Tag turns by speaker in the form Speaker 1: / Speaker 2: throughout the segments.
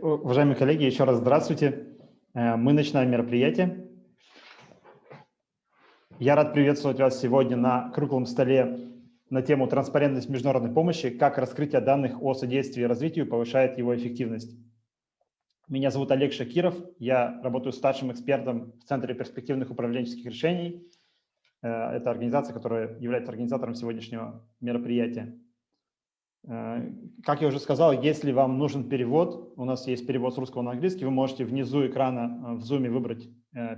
Speaker 1: Уважаемые коллеги, еще раз здравствуйте. Мы начинаем мероприятие. Я рад приветствовать вас сегодня на круглом столе на тему «Транспарентность международной помощи. Как раскрытие данных о содействии и развитию повышает его эффективность». Меня зовут Олег Шакиров. Я работаю старшим экспертом в Центре перспективных управленческих решений. Это организация, которая является организатором сегодняшнего мероприятия. Как я уже сказал, если вам нужен перевод, у нас есть перевод с русского на английский, вы можете внизу экрана в Zoom выбрать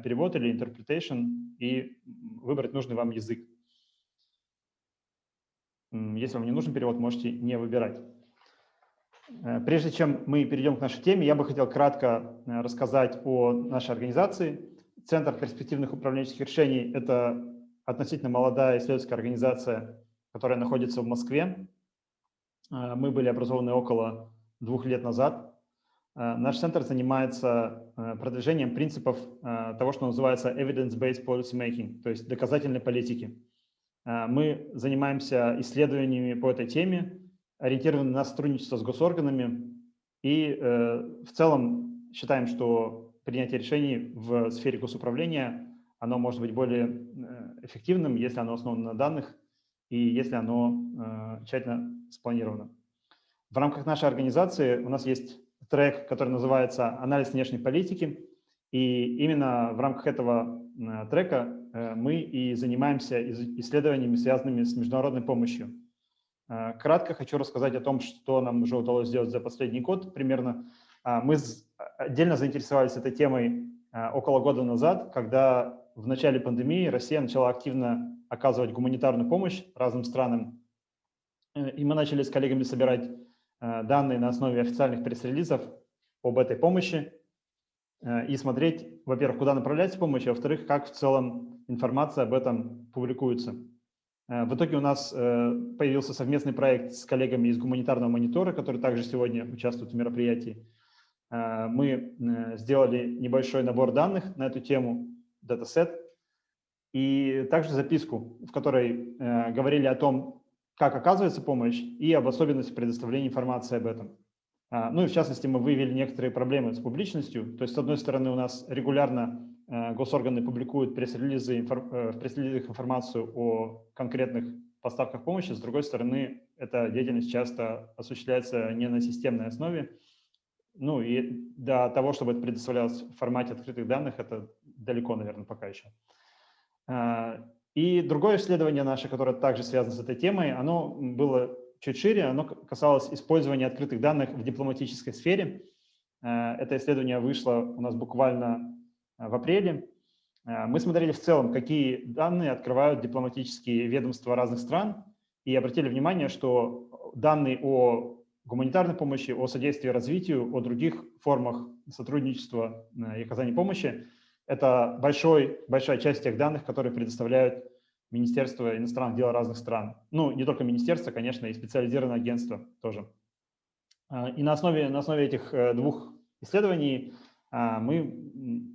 Speaker 1: перевод или interpretation и выбрать нужный вам язык. Если вам не нужен перевод, можете не выбирать. Прежде чем мы перейдем к нашей теме, я бы хотел кратко рассказать о нашей организации. Центр перспективных управленческих решений – это относительно молодая исследовательская организация, которая находится в Москве. Мы были образованы около 2 лет назад. Наш центр занимается продвижением принципов того, что называется evidence-based policy making, то есть доказательной политики. Мы занимаемся исследованиями по этой теме, ориентированы на сотрудничество с госорганами и в целом считаем, что принятие решений в сфере госуправления оно может быть более эффективным, если оно основано на данных и если оно тщательно спланировано. В рамках нашей организации у нас есть трек, который называется «Анализ внешней политики», и именно в рамках этого трека мы и занимаемся исследованиями, связанными с международной помощью. Кратко хочу рассказать о том, что нам уже удалось сделать за последний год примерно. Мы отдельно заинтересовались этой темой около года назад, когда в начале пандемии Россия начала активно оказывать гуманитарную помощь разным странам. И мы начали с коллегами собирать данные на основе официальных пресс-релизов об этой помощи и смотреть, во-первых, куда направляется помощь, а во-вторых, как в целом информация об этом публикуется. В итоге у нас появился совместный проект с коллегами из гуманитарного монитора, которые также сегодня участвуют в мероприятии. Мы сделали небольшой набор данных на эту тему, датасет, и также записку, в которой говорили о том, как оказывается помощь и об особенностях предоставления информации об этом. Ну и в частности мы выявили некоторые проблемы с публичностью. То есть, с одной стороны, у нас регулярно госорганы публикуют в пресс-релизах информацию о конкретных поставках помощи, с другой стороны, эта деятельность часто осуществляется не на системной основе. Ну и до того, чтобы это предоставлялось в формате открытых данных, это далеко, наверное, пока еще. И другое исследование наше, которое также связано с этой темой, оно было чуть шире, оно касалось использования открытых данных в дипломатической сфере. Это исследование вышло у нас буквально в апреле. Мы смотрели в целом, какие данные открывают дипломатические ведомства разных стран, и обратили внимание, что данные о гуманитарной помощи, о содействии развитию, о других формах сотрудничества и оказания помощи – это большая часть тех данных, которые предоставляют Министерство иностранных дел разных стран. Ну, не только министерство, конечно, и специализированное агентство тоже. И на основе этих двух исследований мы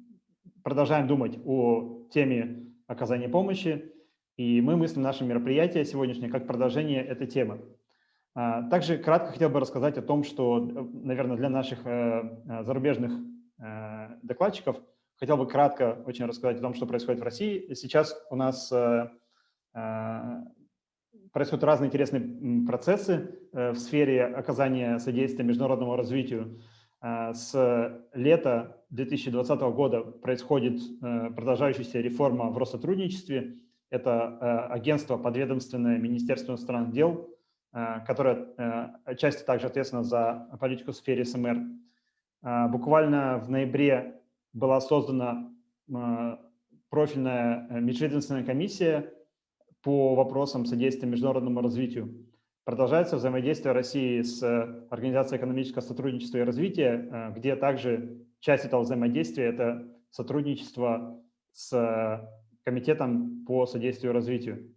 Speaker 1: продолжаем думать о теме оказания помощи, и мы мыслим наше мероприятие сегодняшнее как продолжение этой темы. Также кратко хотел бы рассказать о том, что, наверное, для наших зарубежных докладчиков хотел бы кратко очень рассказать о том, что происходит в России. Сейчас у нас происходят разные интересные процессы в сфере оказания содействия международному развитию. С лета 2020 года происходит продолжающаяся реформа в Россотрудничестве. Это агентство подведомственное Министерству иностранных дел, которое отчасти также ответственно за политику в сфере СМР. Буквально в ноябре была создана профильная межведомственная комиссия по вопросам содействия международному развитию. Продолжается взаимодействие России с Организацией экономического сотрудничества и развития, где также часть этого взаимодействия – это сотрудничество с Комитетом по содействию и развитию.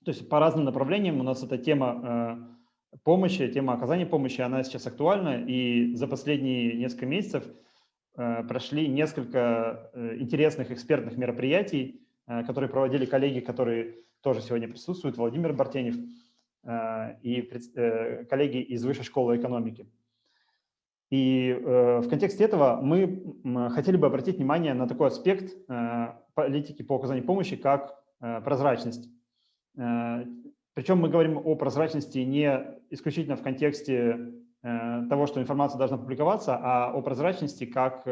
Speaker 1: То есть по разным направлениям у нас эта тема помощи, тема оказания помощи, она сейчас актуальна, и за последние несколько месяцев прошли несколько интересных экспертных мероприятий, которые проводили коллеги, которые тоже сегодня присутствуют, Владимир Бартенев и коллеги из Высшей школы экономики. И в контексте этого мы хотели бы обратить внимание на такой аспект политики по оказанию помощи, как прозрачность. Причем мы говорим о прозрачности не исключительно в контексте того, что информация должна публиковаться, а о прозрачности как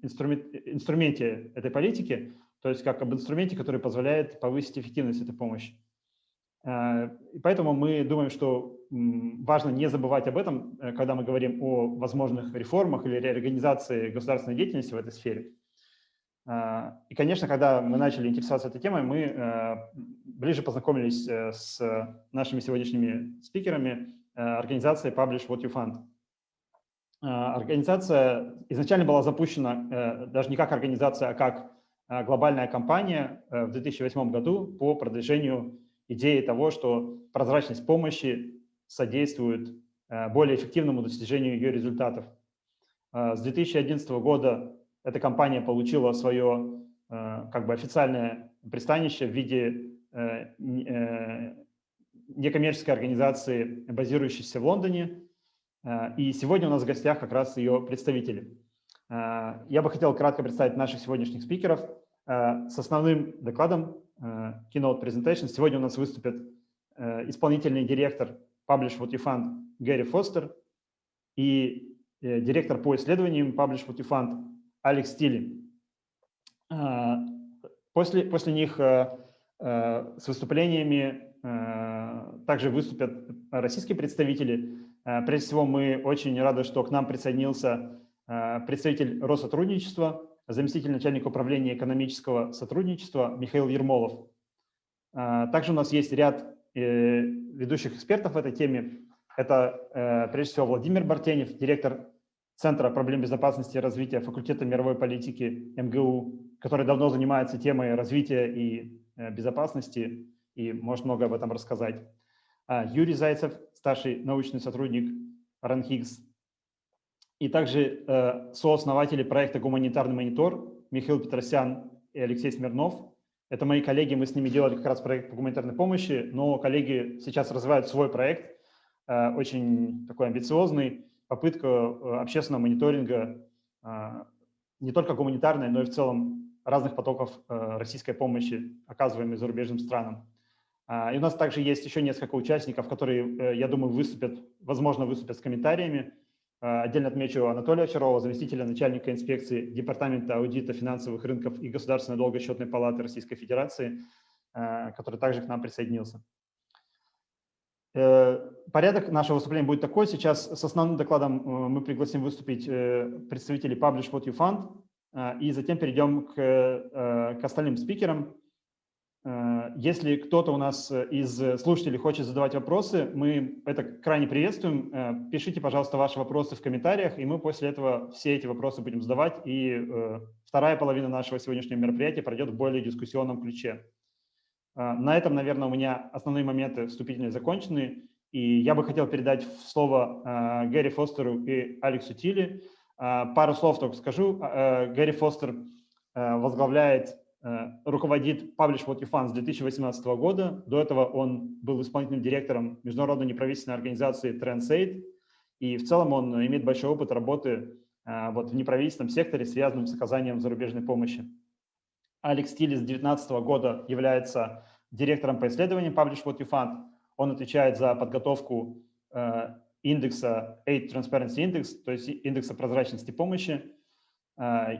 Speaker 1: инструменте этой политики, то есть как об инструменте, который позволяет повысить эффективность этой помощи. И поэтому мы думаем, что важно не забывать об этом, когда мы говорим о возможных реформах или реорганизации государственной деятельности в этой сфере. И, конечно, когда мы начали интересоваться этой темой, мы ближе познакомились с нашими сегодняшними спикерами организацией Publish What You Fund. Организация изначально была запущена даже не как организация, а как глобальная кампания в 2008 году по продвижению идеи того, что прозрачность помощи содействует более эффективному достижению ее результатов. С 2011 года эта компания получила свое как бы официальное пристанище в виде некоммерческой организации, базирующейся в Лондоне. И сегодня у нас в гостях как раз ее представители. Я бы хотел кратко представить наших сегодняшних спикеров. С основным докладом Keynote Presentation сегодня у нас выступит исполнительный директор Publish What You Fund Гэри Форстер и директор по исследованиям Publish What You Fund Алекс Тилли. После них с выступлениями также выступят российские представители. Прежде всего, мы очень рады, что к нам присоединился представитель Россотрудничества, заместитель начальника управления экономического сотрудничества Михаил Ермолов. Также у нас есть ряд ведущих экспертов в этой теме. Это, прежде всего, Владимир Бартенев, директор Центра проблем безопасности и развития факультета мировой политики МГУ, который давно занимается темой развития и безопасности и может много об этом рассказать. Юрий Зайцев, старший научный сотрудник РАНХИГС. И также сооснователи проекта «Гуманитарный монитор» Михаил Петросян и Алексей Смирнов. Это мои коллеги, мы с ними делали как раз проект по гуманитарной помощи, но коллеги сейчас развивают свой проект, очень такой амбициозный, попытка общественного мониторинга не только гуманитарной, но и в целом разных потоков российской помощи, оказываемой зарубежным странам. И у нас также есть еще несколько участников, которые, я думаю, возможно, выступят с комментариями. Отдельно отмечу Анатолия Чарова, заместителя начальника инспекции Департамента аудита финансовых рынков и Государственной долгосчетной палаты Российской Федерации, который также к нам присоединился. Порядок нашего выступления будет такой. Сейчас с основным докладом мы пригласим выступить представителей Publish What You Fund, и затем перейдем к остальным спикерам. Если кто-то у нас из слушателей хочет задавать вопросы, мы это крайне приветствуем. Пишите, пожалуйста, ваши вопросы в комментариях, и мы после этого все эти вопросы будем задавать. И вторая половина нашего сегодняшнего мероприятия пройдет в более дискуссионном ключе. На этом, наверное, у меня основные моменты вступительные закончены. И я бы хотел передать слово Гэри Форстеру и Алексу Тилли. Пару слов только скажу. Гэри Форстер руководит Publish What You Fund с 2018 года. До этого он был исполнительным директором международной неправительственной организации Transpарентность. И в целом он имеет большой опыт работы в неправительственном секторе, связанном с оказанием зарубежной помощи. Алекс Тилли с 2019 года является директором по исследованиям Publish What You Fund. Он отвечает за подготовку индекса Aid Transparency Index, то есть индекса прозрачности помощи.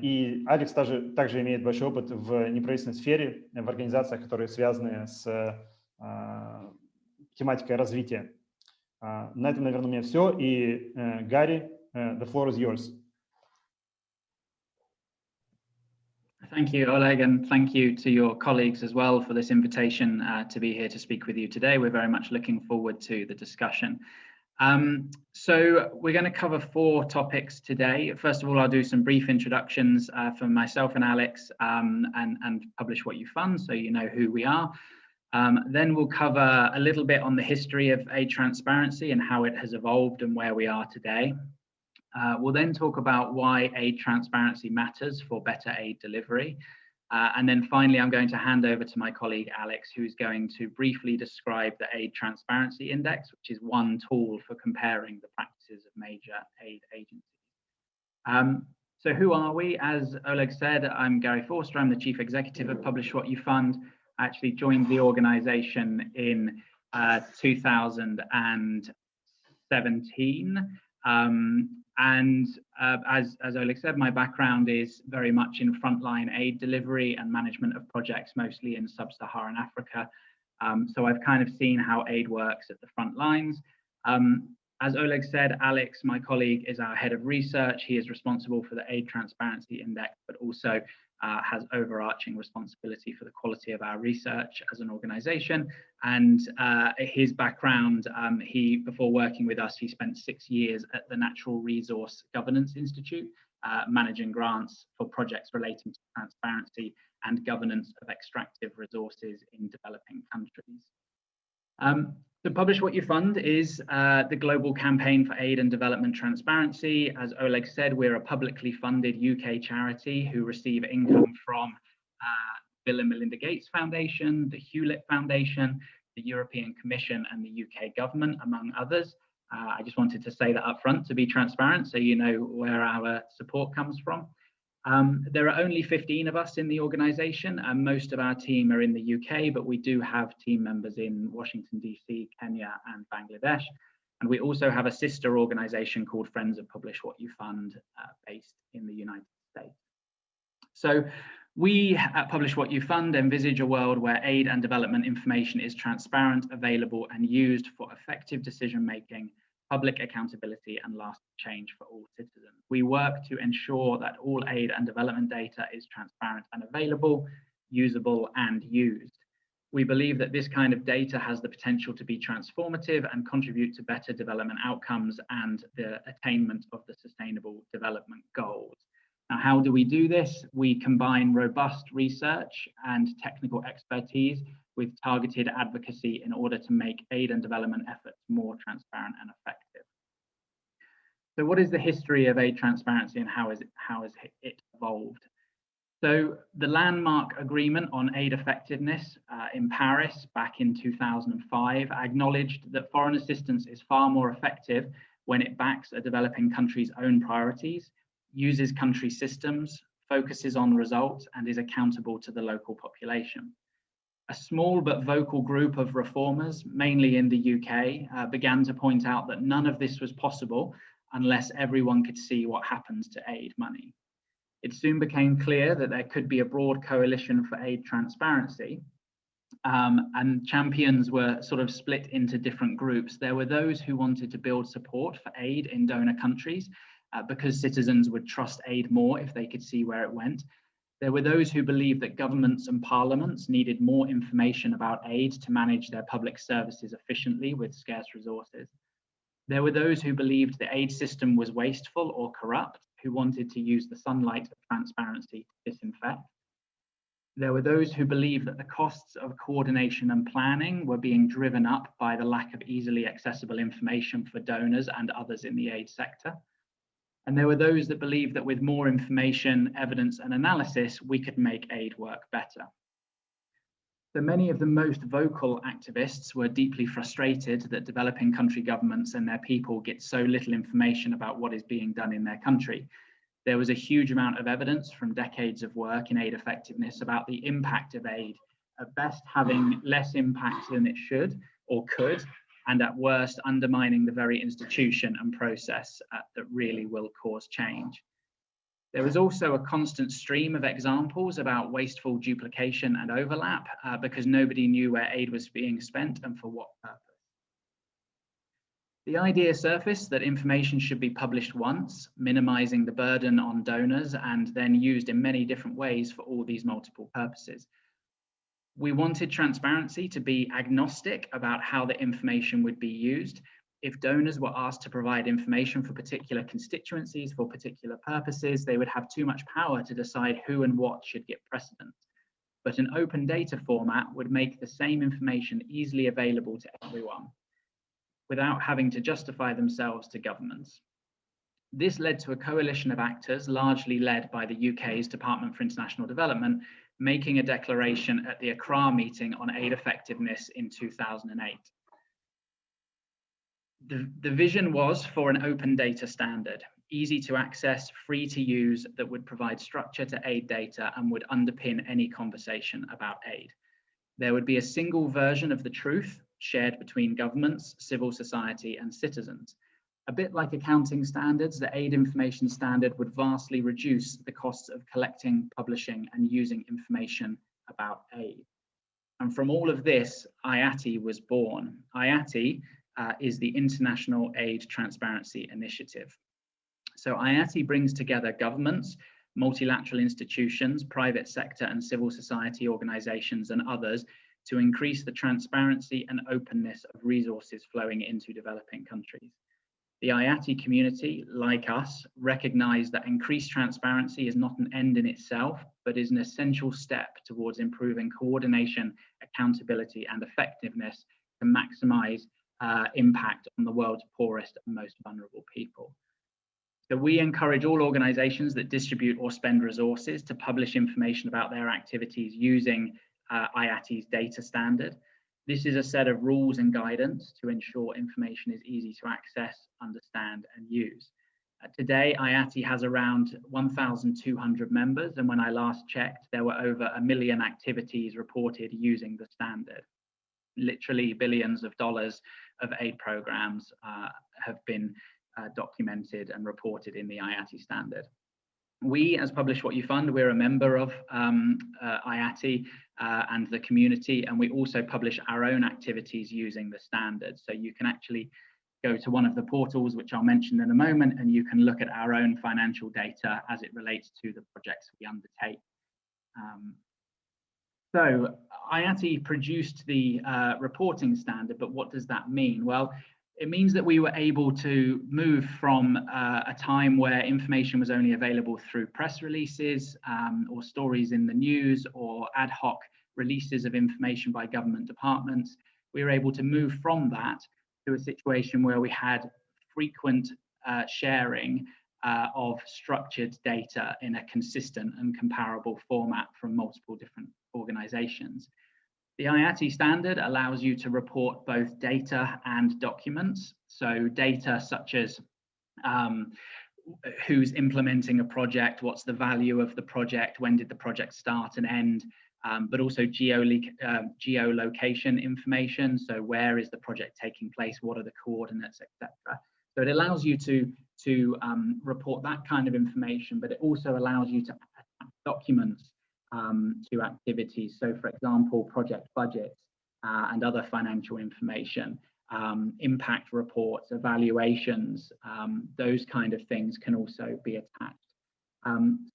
Speaker 1: И Алекс также имеет большой опыт в неправительственной сфере, в организациях, которые связаны с тематикой развития. На этом, наверное, у меня все. И Гарри, the floor is yours.
Speaker 2: Thank you, Oleg, and thank you to your colleagues as well for this invitation to be here to speak with you today. We're very much looking forward to the discussion. So we're going to cover 4 topics today. First of all, I'll do some brief introductions for myself and Alex and Publish What You Fund, so you know who we are. Then we'll cover a little bit on the history of aid transparency and how it has evolved and where we are today. We'll then talk about why aid transparency matters for better aid delivery. And then finally, I'm going to hand over to my colleague, Alex, who's going to briefly describe the Aid Transparency Index, which is one tool for comparing the practices of major aid agencies. So who are we? As Oleg said, I'm Гэri Forstер. I'm the Chief Executive of Publish What You Fund. I actually joined the organization in 2017. As Oleg said, my background is very much in frontline aid delivery and management of projects, mostly in sub-Saharan Africa. So I've kind of seen how aid works at the front lines. As Oleg said, Alex, my colleague, is our head of research. He is responsible for the Aid Transparency Index, but also has overarching responsibility for the quality of our research as an organization. And his background, before working with us, he spent 6 years at the Natural Resource Governance Institute, managing grants for projects relating to transparency and governance of extractive resources in developing countries. So Publish What You Fund is the global campaign for aid and development transparency. As Oleg said, we're a publicly funded UK charity who receive income from Bill and Melinda Gates Foundation, the Hewlett Foundation, the European Commission and the UK government, among others. I just wanted to say that up front to be transparent so you know where our support comes from. There are only 15 of us in the organization, and most of our team are in the UK, but we do have team members in Washington, DC, Kenya, and Bangladesh. And we also have a sister organization called Friends of Publish What You Fund, based in the United States. So we at Publish What You Fund envisage a world where aid and development information is transparent, available, and used for effective decision-making, public accountability, and lasting change for all citizens. We work to ensure that all aid and development data is transparent and available, usable, and used. We believe that this kind of data has the potential to be transformative and contribute to better development outcomes and the attainment of the Sustainable Development Goals. Now, how do we do this? We combine robust research and technical expertise with targeted advocacy in order to make aid and development efforts more transparent and effective. So what is the history of aid transparency and how has it evolved? So the landmark agreement on aid effectiveness in Paris back in 2005 acknowledged that foreign assistance is far more effective when it backs a developing country's own priorities, uses country systems, focuses on results, and is accountable to the local population. A small but vocal group of reformers, mainly in the UK, began to point out that none of this was possible unless everyone could see what happens to aid money. It soon became clear that there could be a broad coalition for aid transparency, and champions were sort of split into different groups. There were those who wanted to build support for aid in donor countries because citizens would trust aid more if they could see where it went. There were those who believed that governments and parliaments needed more information about aid to manage their public services efficiently with scarce resources. There were those who believed the aid system was wasteful or corrupt, who wanted to use the sunlight of transparency to disinfect. There were those who believed that the costs of coordination and planning were being driven up by the lack of easily accessible information for donors and others in the aid sector. And there were those that believed that with more information, evidence, and analysis, we could make aid work better. So many of the most vocal activists were deeply frustrated that developing country governments and their people get so little information about what is being done in their country. There was a huge amount of evidence from decades of work in aid effectiveness about the impact of aid, at best having less impact than it should or could, and at worst undermining the very institution and process that really will cause change. There was also a constant stream of examples about wasteful duplication and overlap because nobody knew where aid was being spent and for what purpose. The idea surfaced that information should be published once, minimizing the burden on donors and then used in many different ways for all these multiple purposes. We wanted transparency to be agnostic about how the information would be used. If donors were asked to provide information for particular constituencies for particular purposes, they would have too much power to decide who and what should get precedence. But an open data format would make the same information easily available to everyone without having to justify themselves to governments. This led to a coalition of actors, largely led by the UK's Department for International Development, making a declaration at the Accra meeting on aid effectiveness in 2008. The vision was for an open data standard. easy to access, free to use, that would provide structure to aid data and would underpin any conversation about aid. There would be a single version of the truth shared between governments, civil society, and citizens. A bit like accounting standards, the aid information standard would vastly reduce the costs of collecting, publishing, and using information about aid. And from all of this, IATI was born. IATI is the International Aid Transparency Initiative. So IATI brings together governments, multilateral institutions, private sector and civil society organizations, and others to increase the transparency and openness of resources flowing into developing countries. The IATI community, like us, recognize that increased transparency is not an end in itself, but is an essential step towards improving coordination, accountability, and effectiveness to maximize impact on the world's poorest and most vulnerable people. So we encourage all organizations that distribute or spend resources to publish information about their activities using IATI's data standard. This is a set of rules and guidance to ensure information is easy to access, understand, and use. Today, IATI has around 1,200 members, and when I last checked, there were over 1 million activities reported using the standard. Literally billions of dollars of aid programs have been documented and reported in the IATI standard. We, as Publish What You Fund, we're a member of IATI and the community, and we also publish our own activities using the standard. So you can actually go to one of the portals, which I'll mention in a moment, and you can look at our own financial data as it relates to the projects we undertake. So IATI produced the reporting standard, but what does that mean? Well, it means that we were able to move from a time where information was only available through press releases or stories in the news or ad hoc releases of information by government departments. We were able to move from that to a situation where we had frequent sharing of structured data in a consistent and comparable format from multiple different organizations. The IATI standard allows you to report both data and documents. So data such as who's implementing a project, what's the value of the project, when did the project start and end, but also geolocation information. So where is the project taking place, what are the coordinates, etc. So it allows you to report that kind of information, but it also allows you to attach documents to activities. So for example, project budgets and other financial information, impact reports, evaluations, those kind of things can also be attached.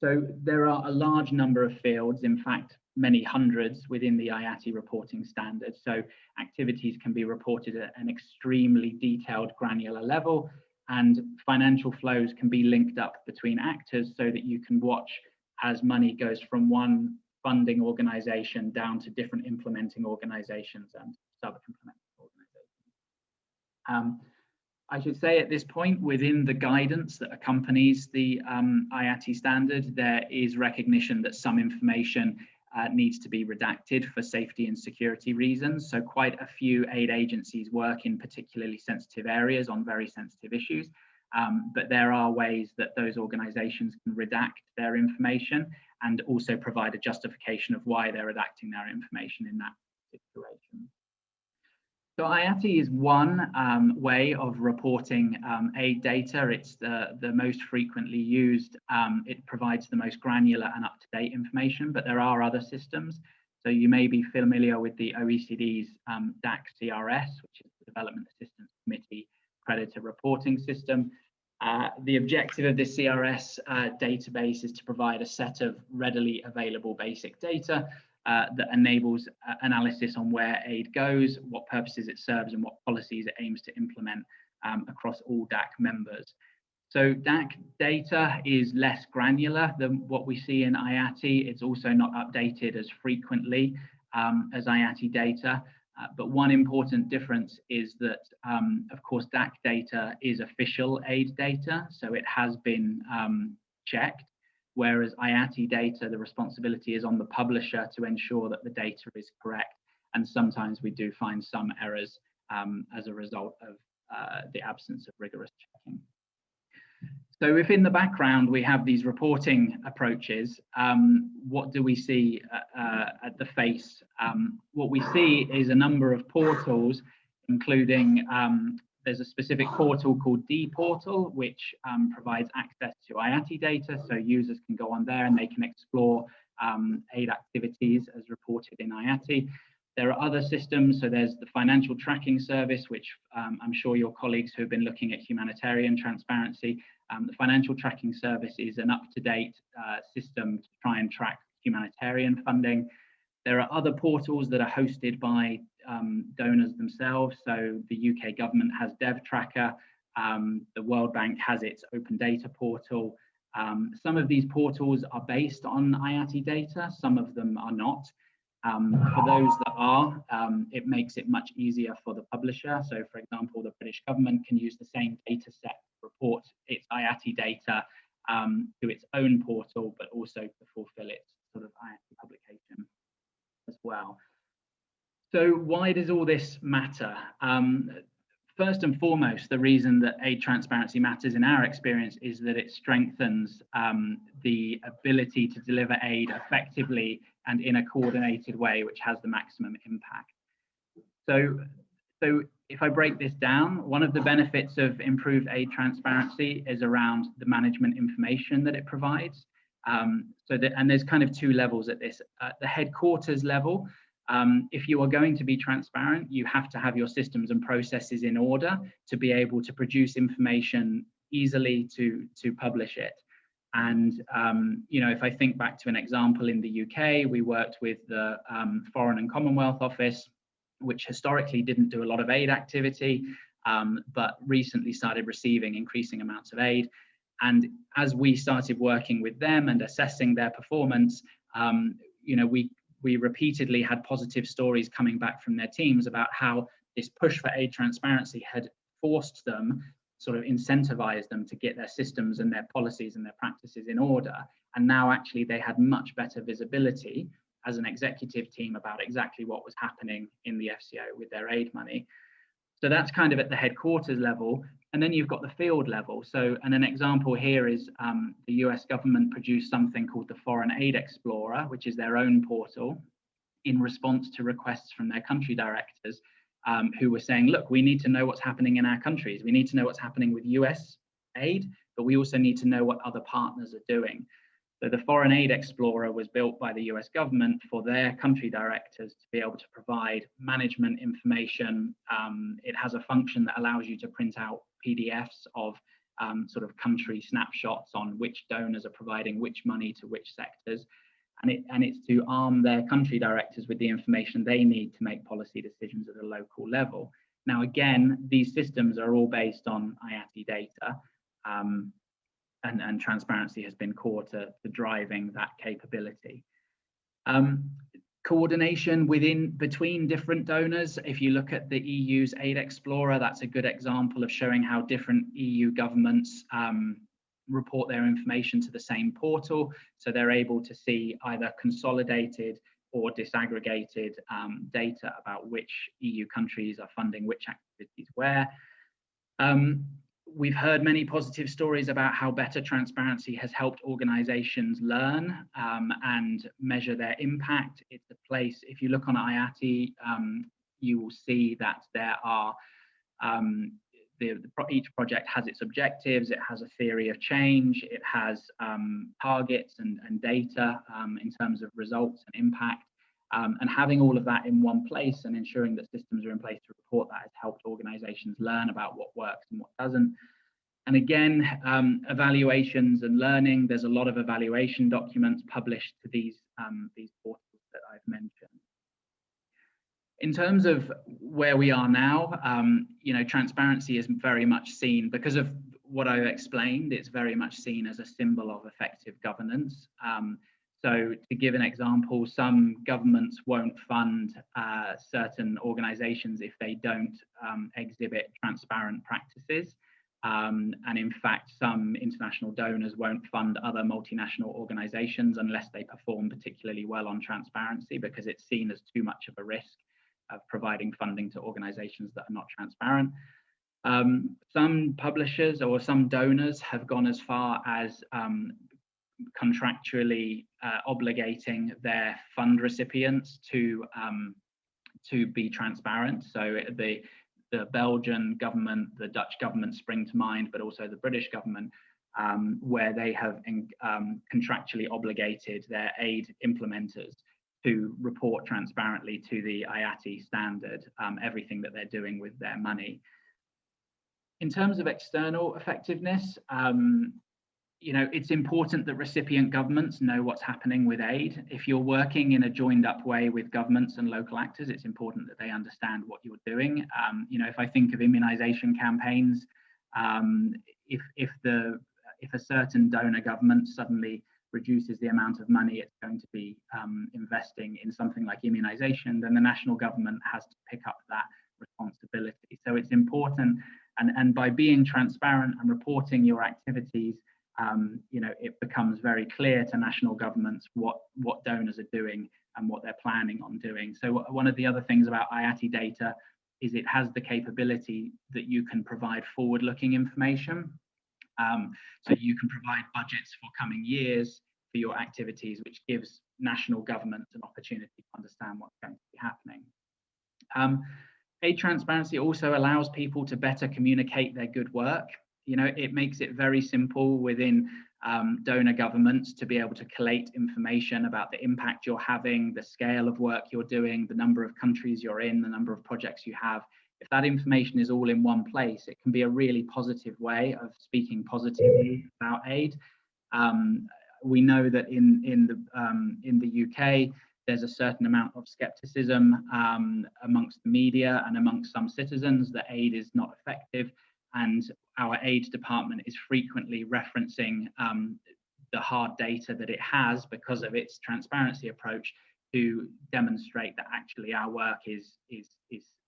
Speaker 2: So there are a large number of fields, in fact, many hundreds within the IATI reporting standard. So activities can be reported at an extremely detailed, granular level, and financial flows can be linked up between actors so that you can watch as money goes from one funding organization down to different implementing organizations and sub-implementing organizations. I should say at this point, within the guidance that accompanies the IATI standard, there is recognition that some information needs to be redacted for safety and security reasons. So quite a few aid agencies work in particularly sensitive areas on very sensitive issues. But there are ways that those organizations can redact their information and also provide a justification of why they're redacting their information in that situation. So IATI is one way of reporting aid data. It's the most frequently used. It provides the most granular and up-to-date information, but there are other systems. So you may be familiar with the OECD's DAC CRS, which is the Development Assistance Committee Creditor Reporting System. The objective of this CRS database is to provide a set of readily available basic data that enables analysis on where aid goes, what purposes it serves, and what policies it aims to implement across all DAC members. So DAC data is less granular than what we see in IATI. It's also not updated as frequently as IATI data. But one important difference is that, of course, DAC data is official aid data, so it has been checked, whereas IATI data, the responsibility is on the publisher to ensure that the data is correct. And sometimes we do find some errors as a result of the absence of rigorous checking. So if in the background we have these reporting approaches, what do we see at the face? What we see is a number of portals, including there's a specific portal called D-Portal, which provides access to IATI data. So users can go on there and they can explore aid activities as reported in IATI. There are other systems. So there's the financial tracking service, which I'm sure your colleagues who have been looking at humanitarian transparency, the financial tracking service is an up-to-date system to try and track humanitarian funding. There are other portals that are hosted by donors themselves. So the UK government has DevTracker. The World Bank has its open data portal. Some of these portals are based on IATI data. Some of them are not. For those that are, it makes it much easier for the publisher. So for example, the British government can use the same data set to report its IATI data to its own portal, but also to fulfill its sort of IATI publication as well. So why does all this matter? First and foremost, the reason that aid transparency matters in our experience is that it strengthens the ability to deliver aid effectively and in a coordinated way, which has the maximum impact. So if I break this down, one of the benefits of improved aid transparency is around the management information that it provides. And there's kind of two levels at this. At the headquarters level, if you are going to be transparent, you have to have your systems and processes in order to be able to produce information easily to publish it. And you know, if I think back to an example in the UK, we worked with the Foreign and Commonwealth Office, which historically didn't do a lot of aid activity, but recently started receiving increasing amounts of aid. And as we started working with them and assessing their performance, you know, we repeatedly had positive stories coming back from their teams about how this push for aid transparency had forced them, sort of incentivized them to get their systems and their policies and their practices in order. And now actually they had much better visibility as an executive team about exactly what was happening in the FCO with their aid money. So that's kind of at the headquarters level. And then you've got the field level. So, and an example here is the US government produced something called the Foreign Aid Explorer, which is their own portal in response to requests from their country directors who were saying, look, we need to know what's happening in our countries. We need to know what's happening with US aid, but we also need to know what other partners are doing. So the Foreign Aid Explorer was built by the US government for their country directors to be able to provide management information. It has a function that allows you to print out PDFs of sort of country snapshots on which donors are providing which money to which sectors. And it's to arm their country directors with the information they need to make policy decisions at a local level. Now, again, these systems are all based on IATI data. And transparency has been core to driving that capability. Coordination between different donors. If you look at the EU's Aid Explorer, that's a good example of showing how different EU governments report their information to the same portal. So they're able to see either consolidated or disaggregated data about which EU countries are funding which activities where. We've heard many positive stories about how better transparency has helped organizations learn and measure their impact. It's a place, if you look on IATI, you will see that there are, each project has its objectives, it has a theory of change, it has targets and data in terms of results and impact. And having all of that in one place and ensuring that systems are in place to report that has helped organizations learn about what works and what doesn't. And again, evaluations and learning, there's a lot of evaluation documents published to these portals that I've mentioned. In terms of where we are now, you know, transparency is very much seen, because of what I've explained, it's very much seen as a symbol of effective governance. So to give an example, some governments won't fund certain organizations if they don't exhibit transparent practices. And in fact, some international donors won't fund other multinational organizations unless they perform particularly well on transparency, because it's seen as too much of a risk of providing funding to organizations that are not transparent. Some publishers or some donors have gone as far as contractually obligating their fund recipients to be transparent. So the Belgian government, the Dutch government spring to mind, but also the British government, where they have contractually obligated their aid implementers to report transparently to the IATI standard everything that they're doing with their money. In terms of external effectiveness, it's important that recipient governments know what's happening with aid. If you're working in a joined up way with governments and local actors, it's important that they understand what you're doing. If I think of immunization campaigns, if a certain donor government suddenly reduces the amount of money it's going to be investing in something like immunization, then the national government has to pick up that responsibility. So it's important, and by being transparent and reporting your activities, it becomes very clear to national governments what donors are doing and what they're planning on doing. So one of the other things about IATI data is it has the capability that you can provide forward-looking information. So you can provide budgets for coming years for your activities, which gives national governments an opportunity to understand what's going to be happening. Aid transparency also allows people to better communicate their good work. It makes it very simple within donor governments to be able to collate information about the impact you're having, the scale of work you're doing, the number of countries you're in, the number of projects you have. If that information is all in one place, it can be a really positive way of speaking positively about aid. We know that in the UK, there's a certain amount of skepticism amongst the media and amongst some citizens that aid is not effective. And our aid department is frequently referencing the hard data that it has because of its transparency approach to demonstrate that actually our work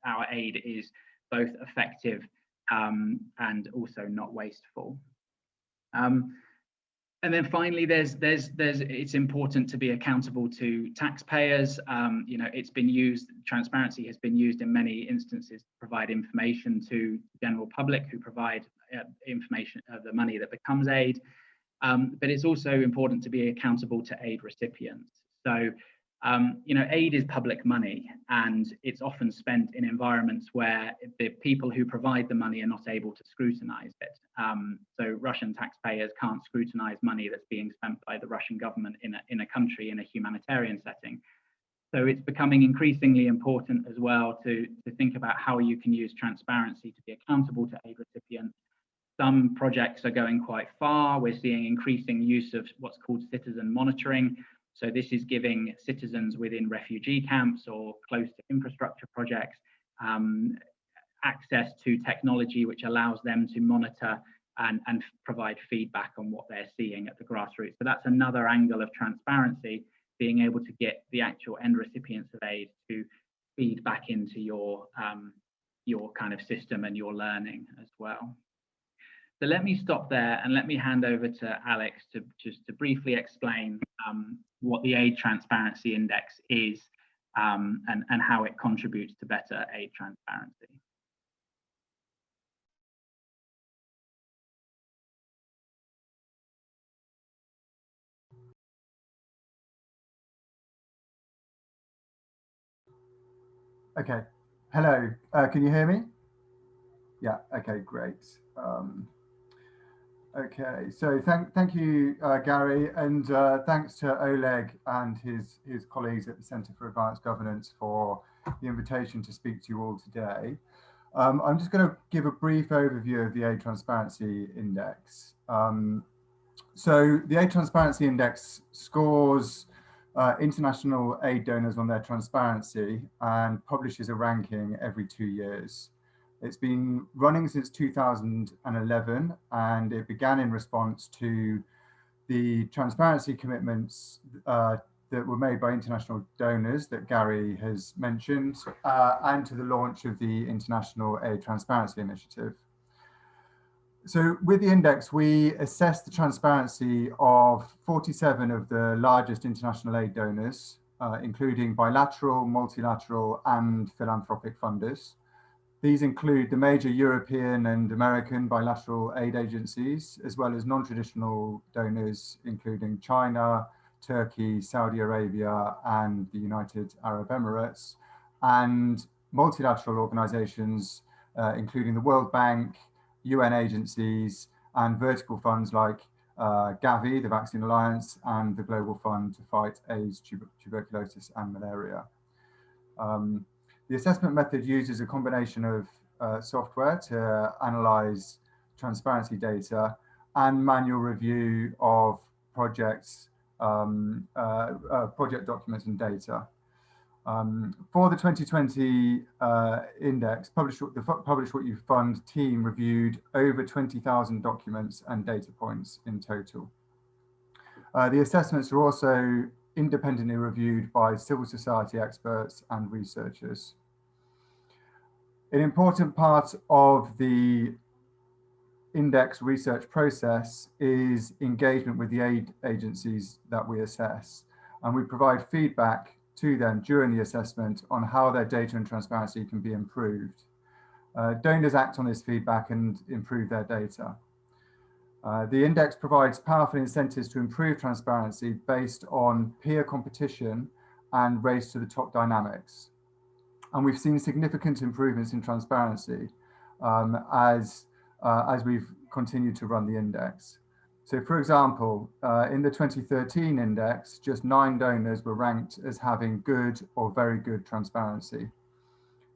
Speaker 2: our aid is both effective and also not wasteful. And then finally, it's important to be accountable to taxpayers. It's been used, transparency has been used in many instances to provide information to the general public who provide information of the money that becomes aid. But it's also important to be accountable to aid recipients. So, aid is public money, and it's often spent in environments where the people who provide the money are not able to scrutinize it. So Russian taxpayers can't scrutinize money that's being spent by the Russian government in a country in a humanitarian setting. So it's becoming increasingly important as well to think about how you can use transparency to be accountable to aid recipients. Some projects are going quite far. We're seeing increasing use of what's called citizen monitoring. So this is giving citizens within refugee camps or close to infrastructure projects access to technology which allows them to monitor and provide feedback on what they're seeing at the grassroots. So that's another angle of transparency, being able to get the actual end recipients of aid to feed back into your kind of system and your learning as well. So let me stop there and let me hand over to Alex to briefly explain what the Aid Transparency Index is and how it contributes to better aid transparency.
Speaker 3: Okay, hello, can you hear me? Yeah, okay, great. Okay, so thank you, Gary, and thanks to Oleg and his colleagues at the Centre for Advanced Governance for the invitation to speak to you all today. I'm just going to give a brief overview of the Aid Transparency Index. So the Aid Transparency Index scores international aid donors on their transparency and publishes a ranking every 2 years. It's been running since 2011, and it began in response to the transparency commitments that were made by international donors that Gary has mentioned, and to the launch of the International Aid Transparency Initiative. So with the index, we assess the transparency of 47 of the largest international aid donors, including bilateral, multilateral, and philanthropic funders. These include the major European and American bilateral aid agencies, as well as non-traditional donors, including China, Turkey, Saudi Arabia, and the United Arab Emirates, and multilateral organizations, including the World Bank, UN agencies, and vertical funds like Gavi, the Vaccine Alliance, and the Global Fund to fight AIDS, tuberculosis, and malaria. The assessment method uses a combination of software to analyze transparency data and manual review of projects, project documents and data. For the 2020 index, Publish What You Fund team reviewed over 20,000 documents and data points in total. The assessments are also independently reviewed by civil society experts and researchers. An important part of the index research process is engagement with the aid agencies that we assess, and we provide feedback to them during the assessment on how their data and transparency can be improved. Donors act on this feedback and improve their data. The index provides powerful incentives to improve transparency based on peer competition and race to the top dynamics. And we've seen significant improvements in transparency as we've continued to run the index. So for example, in the 2013 index, just 9 donors were ranked as having good or very good transparency.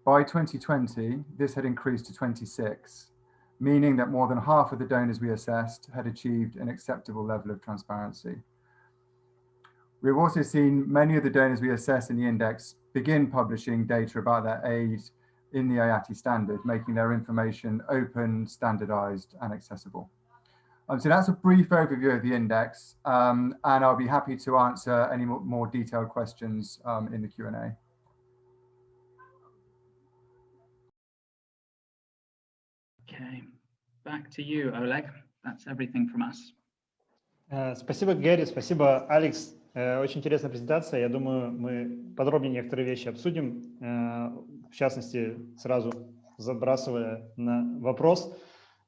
Speaker 3: By 2020, this had increased to 26. Meaning that more than half of the donors we assessed had achieved an acceptable level of transparency. We've also seen many of the donors we assess in the index begin publishing data about their aid in the IATI standard, making their information open, standardized, and accessible. So that's a brief overview of the index, and I'll be happy to answer any more detailed questions in the Q&A.
Speaker 2: Okay, back to you, Oleg. That's everything from us.
Speaker 1: Спасибо, Гэри, спасибо, Алекс. Очень интересная презентация. Я думаю, мы подробнее некоторые вещи обсудим. В частности, сразу забрасывая на вопрос.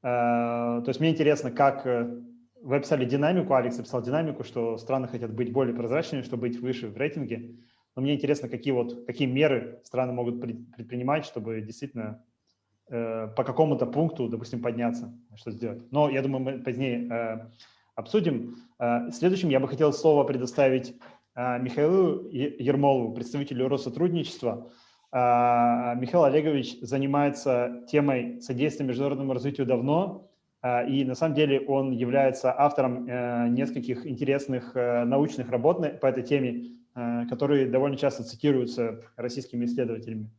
Speaker 1: То есть мне интересно, как вы описали динамику, Алекс описал динамику, что страны хотят быть более прозрачными, чтобы быть выше в рейтинге. Но мне интересно, какие меры страны могут предпринимать, чтобы действительно по какому-то пункту, допустим, подняться, что сделать. Но я думаю, мы позднее обсудим. Следующим я бы хотел слово предоставить Михаилу Ермолову, представителю Россотрудничества. Михаил Олегович занимается темой содействия международному развитию давно, и на самом деле он является автором нескольких интересных научных работ по этой теме, которые довольно часто цитируются российскими исследователями.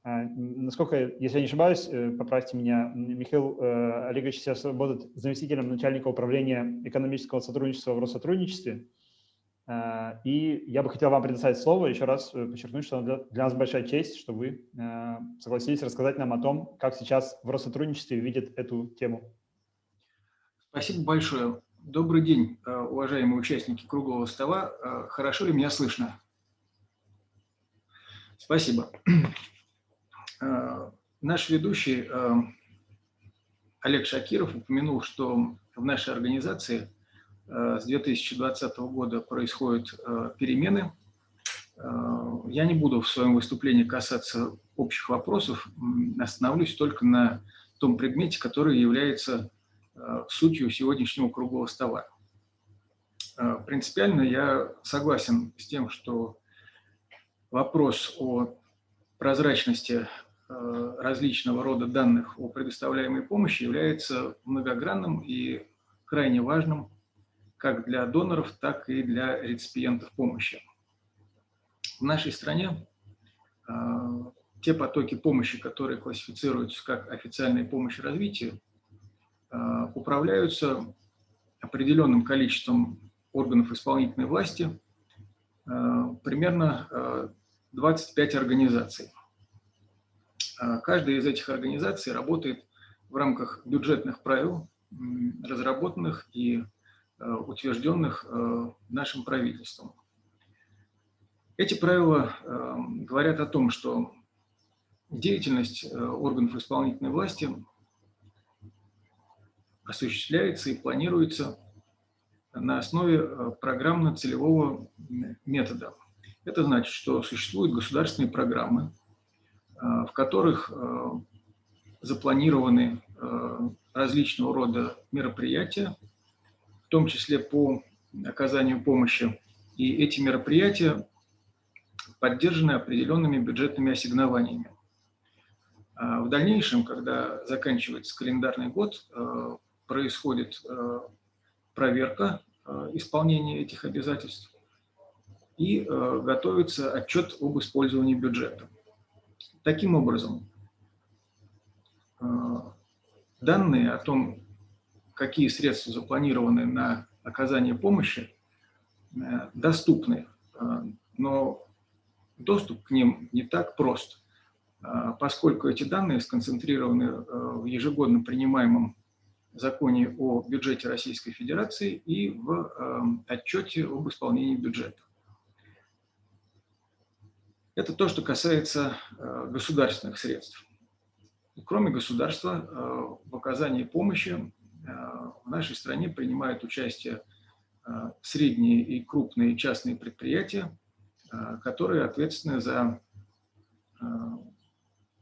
Speaker 1: Насколько, если я не ошибаюсь, поправьте меня, Михаил Олегович сейчас работает заместителем начальника управления экономического сотрудничества в Россотрудничестве. И я бы хотел вам предоставить слово, еще раз подчеркнуть, что для нас большая честь, что вы согласились рассказать нам о том, как сейчас в Россотрудничестве видят эту тему.
Speaker 4: Спасибо большое. Добрый день, уважаемые участники круглого стола. Хорошо ли меня слышно? Спасибо. Наш ведущий Олег Шакиров упомянул, что в нашей организации с 2020 года происходят перемены. Я не буду в своем выступлении касаться общих вопросов, остановлюсь только на том предмете, который является сутью сегодняшнего круглого стола. Принципиально я согласен с тем, что вопрос о прозрачности различного рода данных о предоставляемой помощи является многогранным и крайне важным как для доноров, так и для реципиентов помощи. В нашей стране те потоки помощи, которые классифицируются как официальная помощь развитию, управляются определенным количеством органов исполнительной власти, примерно 25 организаций. Каждая из этих организаций работает в рамках бюджетных правил, разработанных и утвержденных нашим правительством. Эти правила говорят о том, что деятельность органов исполнительной власти осуществляется и планируется на основе программно-целевого метода. Это значит, что существуют государственные программы, в которых запланированы различного рода мероприятия, в том числе по оказанию помощи. И эти мероприятия поддержаны определенными бюджетными ассигнованиями. В дальнейшем, когда заканчивается календарный год, происходит проверка исполнения этих обязательств и готовится отчет об использовании бюджета. Таким образом, данные о том, какие средства запланированы на оказание помощи, доступны, но доступ к ним не так прост, поскольку эти данные сконцентрированы в ежегодно принимаемом законе о бюджете Российской Федерации и в отчете об исполнении бюджета. Это то, что касается государственных средств. И кроме государства, в оказании помощи в нашей стране принимают участие средние и крупные частные предприятия, которые ответственны за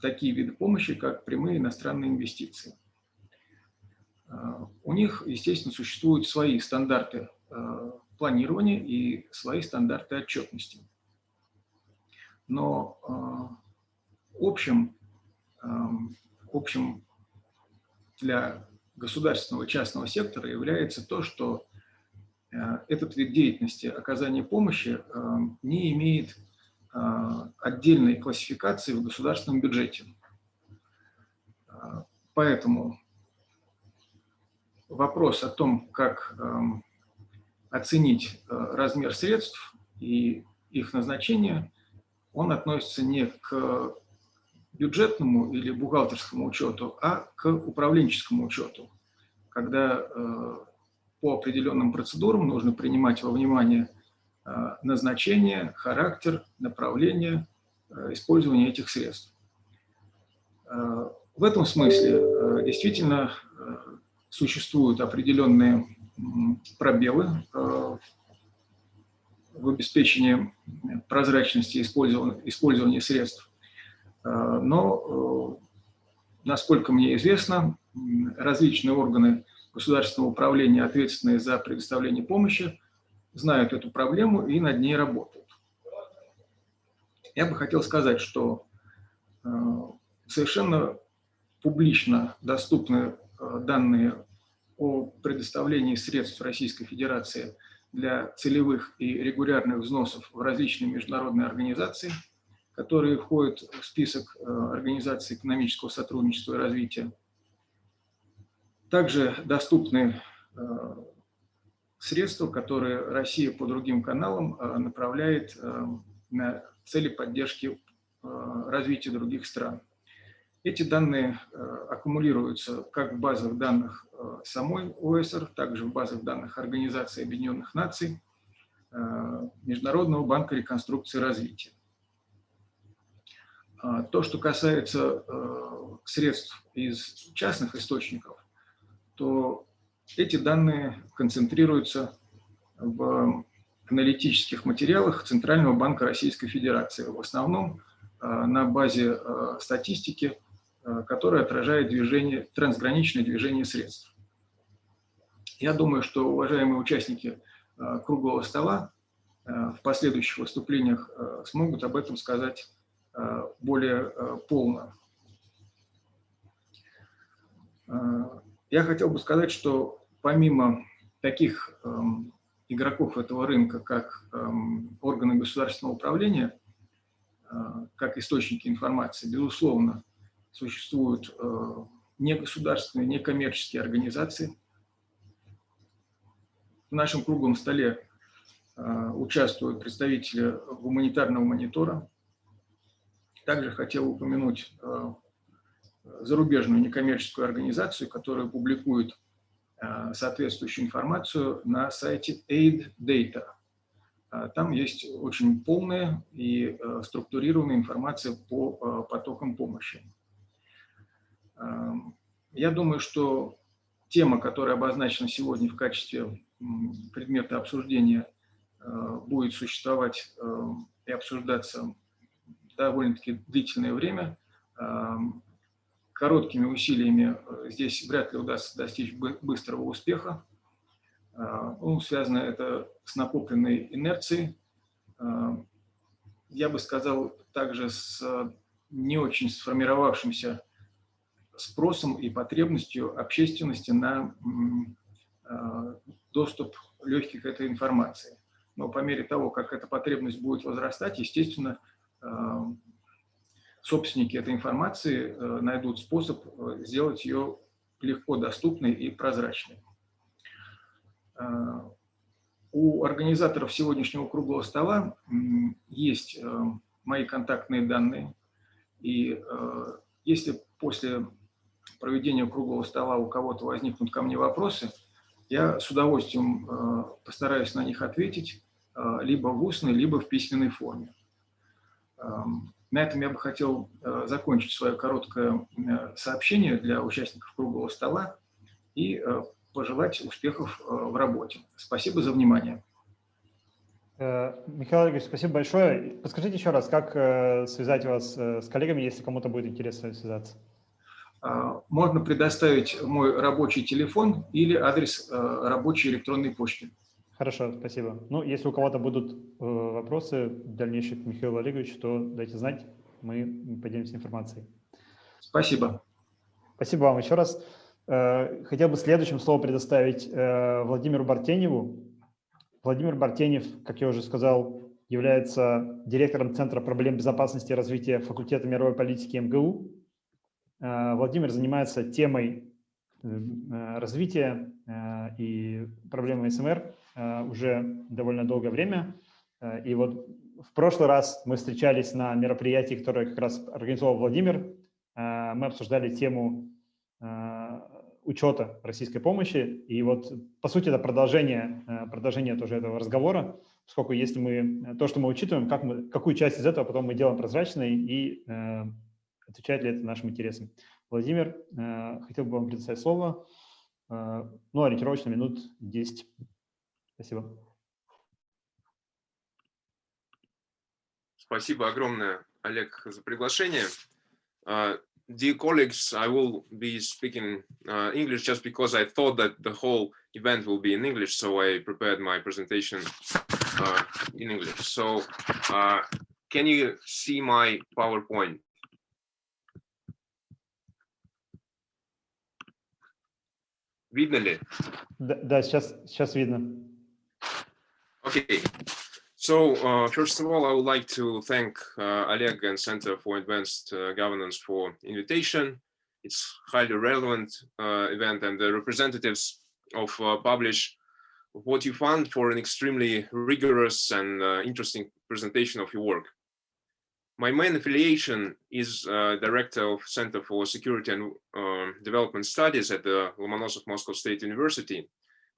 Speaker 4: такие виды помощи, как прямые иностранные инвестиции. У них, естественно, существуют свои стандарты планирования и свои стандарты отчетности. Но общим для государственного и частного сектора является то, что этот вид деятельности оказания помощи не имеет отдельной классификации в государственном бюджете. Поэтому вопрос о том, как оценить размер средств и их назначение, он относится не к бюджетному или бухгалтерскому учету, а к управленческому учету, когда по определенным процедурам нужно принимать во внимание назначение, характер, направление использования этих средств. В этом смысле действительно существуют определенные пробелы в обеспечении прозрачности использования средств. Но, насколько мне известно, различные органы государственного управления, ответственные за предоставление помощи, знают эту проблему и над ней работают. Я бы хотел сказать, что совершенно публично доступны данные о предоставлении средств Российской Федерации для целевых и регулярных взносов в различные международные организации, которые входят в список Организации экономического сотрудничества и развития. Также доступны средства, которые Россия по другим каналам направляет на цели поддержки развития других стран. Эти данные аккумулируются как в базах данных самой ОСР, также в базах данных Организации Объединенных Наций, Международного банка реконструкции и развития. То, что касается средств из частных источников, то эти данные концентрируются в аналитических материалах Центрального банка Российской Федерации, в основном на базе статистики, которая отражает трансграничное движение средств. Я думаю, что уважаемые участники круглого стола в последующих выступлениях смогут об этом сказать более полно. Я хотел бы сказать, что помимо таких игроков этого рынка, как органы государственного управления, как источники информации, безусловно, существуют негосударственные, некоммерческие организации. В нашем круглом столе участвуют представители гуманитарного монитора. Также хотел упомянуть зарубежную некоммерческую организацию, которая публикует соответствующую информацию на сайте Aid Data. Там есть очень полная и структурированная информация по потокам помощи. Я думаю, что тема, которая обозначена сегодня в качестве предмета обсуждения, будет существовать и обсуждаться довольно-таки длительное время. Короткими усилиями здесь вряд ли удастся достичь быстрого успеха. Связано это с накопленной инерцией. Я бы сказал, также с не очень сформировавшимся спросом и потребностью общественности на доступ легкий к этой информации. Но по мере того, как эта потребность будет возрастать, естественно, собственники этой информации найдут способ сделать ее легко доступной и прозрачной. У организаторов сегодняшнего круглого стола есть мои контактные данные. И если после проведения круглого стола у кого-то возникнут ко мне вопросы, я с удовольствием постараюсь на них ответить либо в устной, либо в письменной форме. На этом я бы хотел закончить свое короткое сообщение для участников круглого стола и пожелать успехов в работе. Спасибо за внимание.
Speaker 1: Михаил Олегович, спасибо большое. Подскажите еще раз, как связать вас с коллегами, если кому-то будет интересно связаться?
Speaker 4: Можно предоставить мой рабочий телефон или адрес рабочей электронной почты.
Speaker 1: Хорошо, спасибо. Ну, если у кого-то будут вопросы дальнейшие к Михаилу Олеговичу, то дайте знать, мы поделимся информацией.
Speaker 4: Спасибо.
Speaker 1: Спасибо вам еще раз. Хотел бы следующим слово предоставить Владимиру Бартеневу. Владимир Бартенев, как я уже сказал, является директором Центра проблем безопасности и развития факультета мировой политики МГУ. Владимир занимается темой развития и проблемами СМР уже довольно долгое время. И вот в прошлый раз мы встречались на мероприятии, которое как раз организовал Владимир. Мы обсуждали тему учета российской помощи. И вот, по сути, это продолжение тоже этого разговора, поскольку если мы то, что мы учитываем, какую часть из этого потом мы делаем прозрачной и отвечает ли это нашим интересам. Владимир, хотел бы вам предоставить слово, ориентировочно минут 10. Спасибо.
Speaker 5: Спасибо огромное, Олег, за приглашение. Dear colleagues, I will be speaking English just because I thought that the whole event will be in English, so I prepared my presentation in English. So, can you see my PowerPoint? Видно ли?
Speaker 1: Да, сейчас видно.
Speaker 5: Okay. So, first of all, I would like to thank Oleg and Center for Advanced Governance for invitation. It's highly relevant event, and the representatives of publish what you found for an extremely rigorous and interesting presentation of your work. My main affiliation is Director of Center for Security and Development Studies at the Lomonosov Moscow State University.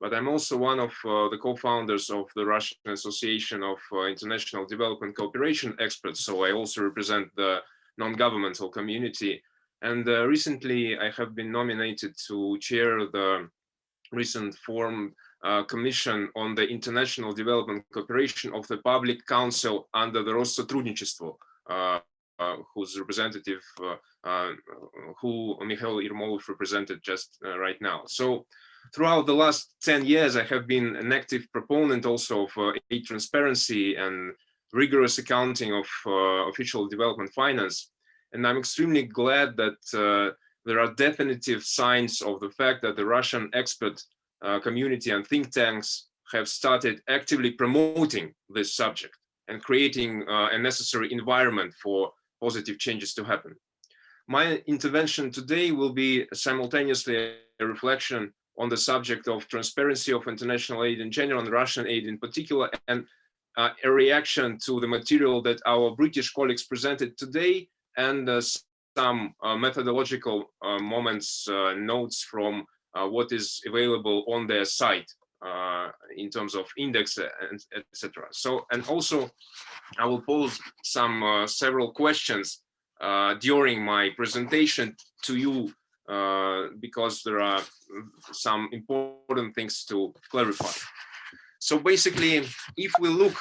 Speaker 5: But I'm also one of the co-founders of the Russian Association of International Development Cooperation Experts. So I also represent the non-governmental community. And recently I have been nominated to chair the recent formed Commission on the International Development Cooperation of the Public Council under the Россотрудничество, whose representative, who Mikhail Yermolov represented just right now. So throughout the last 10 years, I have been an active proponent also of aid transparency and rigorous accounting of official development finance. And I'm extremely glad that there are definitive signs of the fact that the Russian expert community and think tanks have started actively promoting this subject and creating a necessary environment for positive changes to happen. My intervention today will be simultaneously a reflection on the subject of transparency of international aid in general and Russian aid in particular, and a reaction to the material that our British colleagues presented today, and some methodological moments, notes from what is available on their site in terms of index and etc. So, and also I will pose some several questions during my presentation to you because there are some important things to clarify. So basically, if we look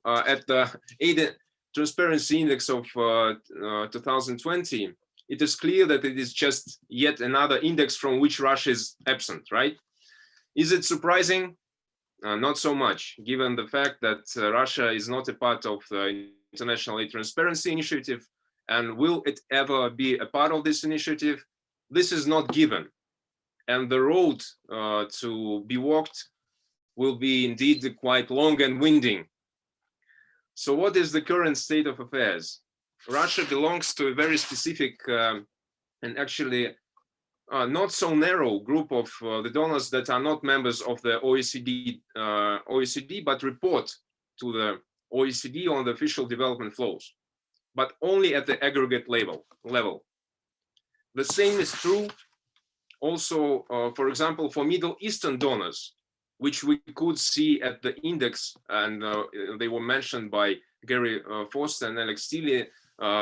Speaker 5: at the aid transparency index of 2020, it is clear that it is just yet another index from which Russia is absent, right? Is it surprising? Not so much, given the fact that Russia is not a part of the International Aid Transparency Initiative, and will it ever be a part of this initiative? This is not given, and the road to be walked will be indeed quite long and winding. So what is the current state of affairs? Russia belongs to a very specific and actually not so narrow group of the donors that are not members of the OECD, but report to the OECD on the official development flows, but only at the aggregate level. The same is true also, for example, for Middle Eastern donors, which we could see at the index, and they were mentioned by Гэри Форстер and Алекс Тилли,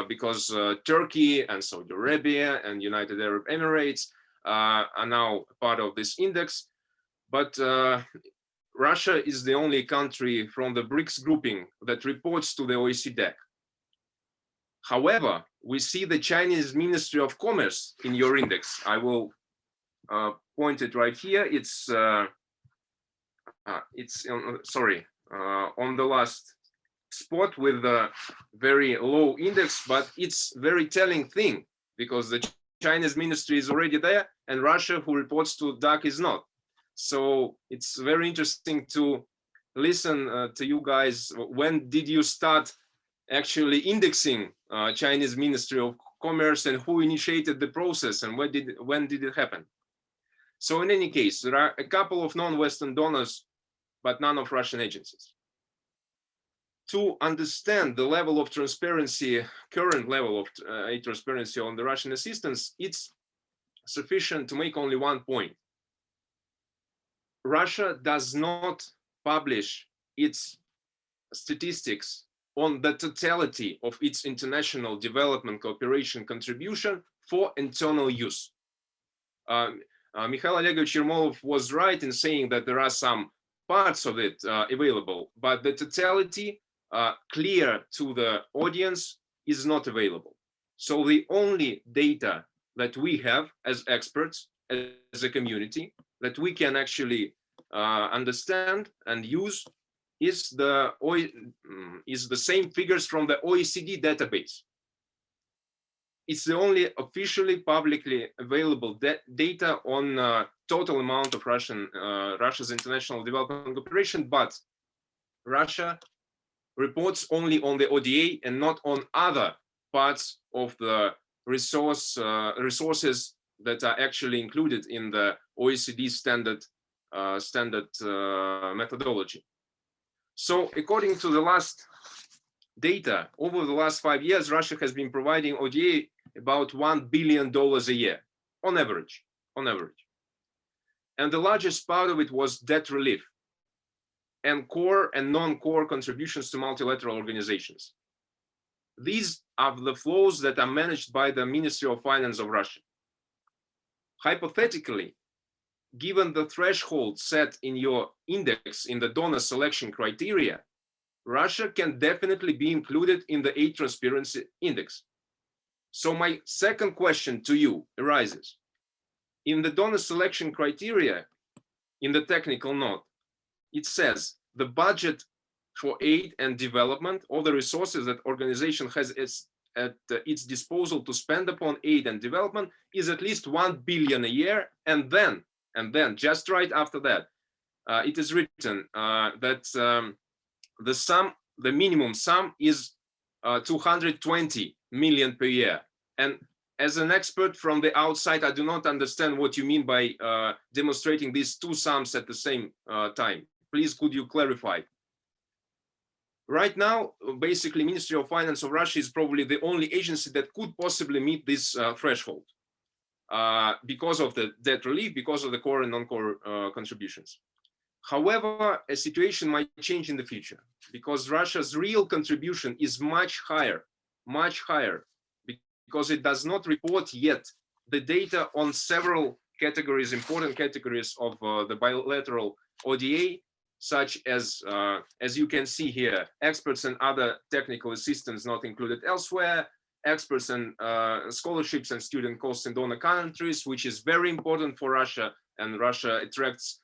Speaker 5: because Turkey and Saudi Arabia and United Arab Emirates are now part of this index. But Russia is the only country from the BRICS grouping that reports to the OECD. However, we see the Chinese Ministry of Commerce in your index. I will point it right here. It's on the last spot with a very low index, but it's very telling thing because the Chinese ministry is already there and Russia, who reports to DAC, is not. So it's very interesting to listen to you guys. When did you start actually indexing Chinese Ministry of Commerce, and who initiated the process, and when did it happen? So in any case, there are a couple of non-Western donors, but none of Russian agencies. To understand the level of transparency, current level of transparency on the Russian assistance, it's sufficient to make only one point. Russia does not publish its statistics on the totality of its international development cooperation contribution for internal use. Mikhail Olegovich Yermolov was right in saying that there are some parts of it available, but the totality clear to the audience is not available. So the only data that we have as experts, as a community, that we can actually understand and use is the same figures from the OECD database. It's the only officially publicly available data on total amount of Russia's international development cooperation, but Russia reports only on the ODA and not on other parts of the resources that are actually included in the OECD standard methodology. So according to the last data, over the last 5 years, Russia has been providing ODA about $1 billion a year, on average. And the largest part of it was debt relief and core and non-core contributions to multilateral organizations. These are the flows that are managed by the Ministry of Finance of Russia. Hypothetically, given the threshold set in your index in the donor selection criteria, Russia can definitely be included in the aid transparency index. So my second question to you arises. In the donor selection criteria, in the technical note, it says the budget for aid and development, all the resources that organization has at its disposal to spend upon aid and development is at least 1 billion a year, and then just right after that, it is written that the minimum sum is 220 million per year. And as an expert from the outside, I do not understand what you mean by demonstrating these two sums at the same time. Please, could you clarify? Right now, basically, Ministry of Finance of Russia is probably the only agency that could possibly meet this threshold. because of the debt relief, because of the core and non-core contributions. However, a situation might change in the future because Russia's real contribution is much higher, because it does not report yet the data on several categories, important categories of the bilateral ODA, such as you can see here, experts and other technical assistance not included elsewhere, experts and scholarships and student costs in donor countries, which is very important for Russia, and Russia attracts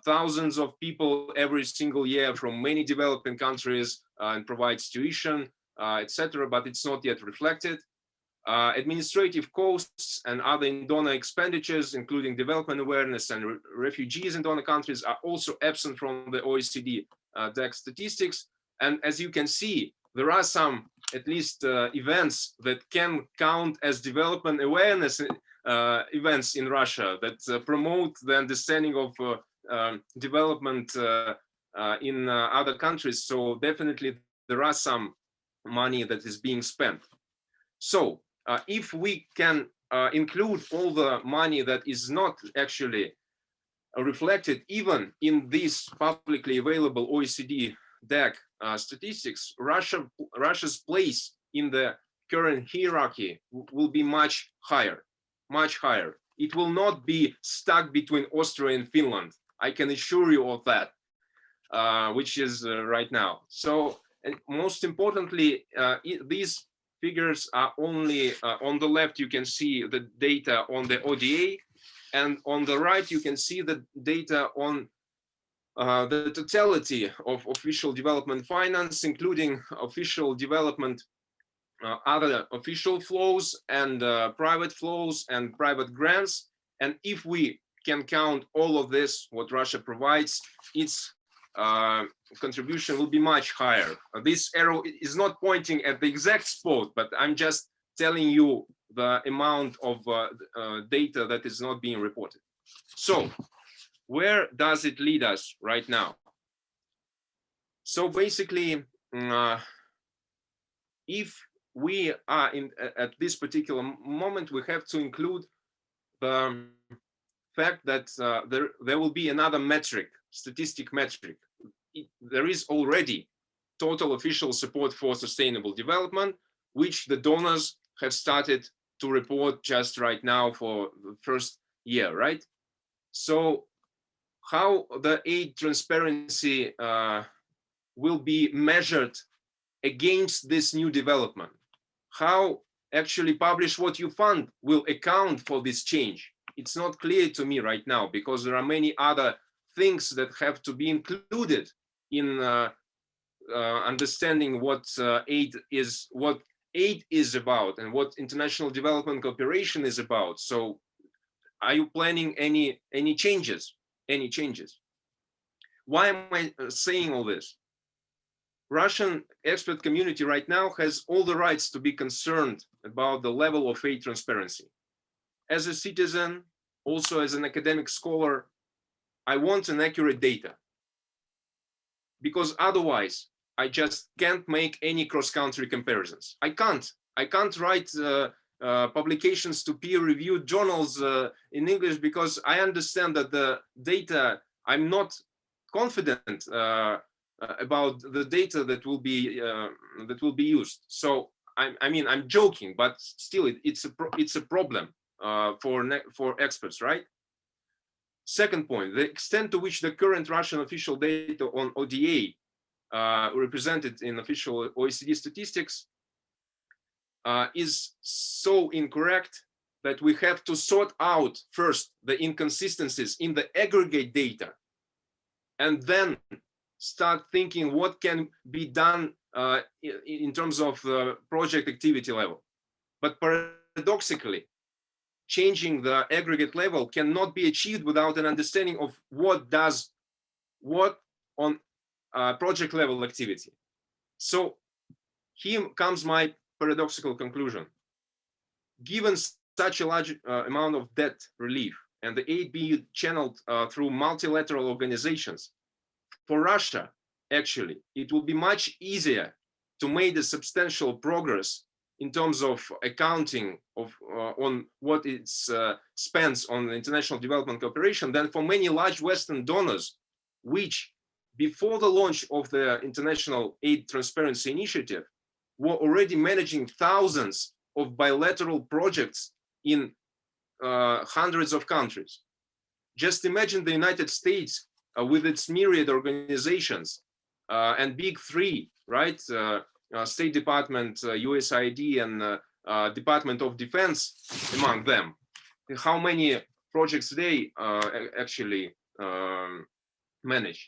Speaker 5: thousands of people every single year from many developing countries and provides tuition, etc., but it's not yet reflected. Administrative costs and other donor expenditures, including development awareness and refugees in donor countries, are also absent from the OECD DAC statistics. And as you can see, there are some, at least, events that can count as development awareness events in Russia that promote the understanding of development in other countries. So definitely there are some money that is being spent. So if we can include all the money that is not actually reflected even in these publicly available OECD DAC statistics, Russia's place in the current hierarchy will be much higher, much higher. It will not be stuck between Austria and Finland. I can assure you of that, which is right now. So, and most importantly, these figures are only on the left. You can see the data on the ODA, and on the right you can see the data on the totality of official development finance, including official development, other official flows and private flows and private grants. And if we can count all of this, what Russia provides, its contribution will be much higher. This arrow is not pointing at the exact spot, but I'm just telling you the amount of data that is not being reported. So where does it lead us right now? So basically, if we are at this particular moment, we have to include the fact that there will be another metric, statistic metric. There is already total official support for sustainable development, which the donors have started to report just right now for the first year, right? So how the aid transparency will be measured against this new development? How actually publish what you fund will account for this change? It's not clear to me right now, because there are many other things that have to be included in understanding what aid is about and what international development cooperation is about. So are you planning any changes? Any changes? Why am I saying all this? Russian expert community right now has all the rights to be concerned about the level of aid transparency. As a citizen, also as an academic scholar, I want an accurate data, because otherwise I just can't make any cross-country comparisons. I can't write publications to peer-reviewed journals in English, because I understand that the data, I'm not confident about the data that will be used. So I mean, I'm joking, but still it's a problem for experts, right? Second point, the extent to which the current Russian official data on ODA represented in official OECD statistics is so incorrect that we have to sort out first the inconsistencies in the aggregate data, and then start thinking what can be done in terms of the project activity level. But paradoxically, changing the aggregate level cannot be achieved without an understanding of what on project level activity. So here comes my paradoxical conclusion. Given such a large amount of debt relief and the aid being channeled through multilateral organizations, for Russia, actually, it will be much easier to make a substantial progress in terms of accounting of on what it spends on international development cooperation than for many large Western donors, which before the launch of the International Aid Transparency Initiative were already managing thousands of bilateral projects in hundreds of countries. Just imagine the United States with its myriad organizations and big three, right? State Department, USAID, and Department of Defense among them. How many projects they actually manage?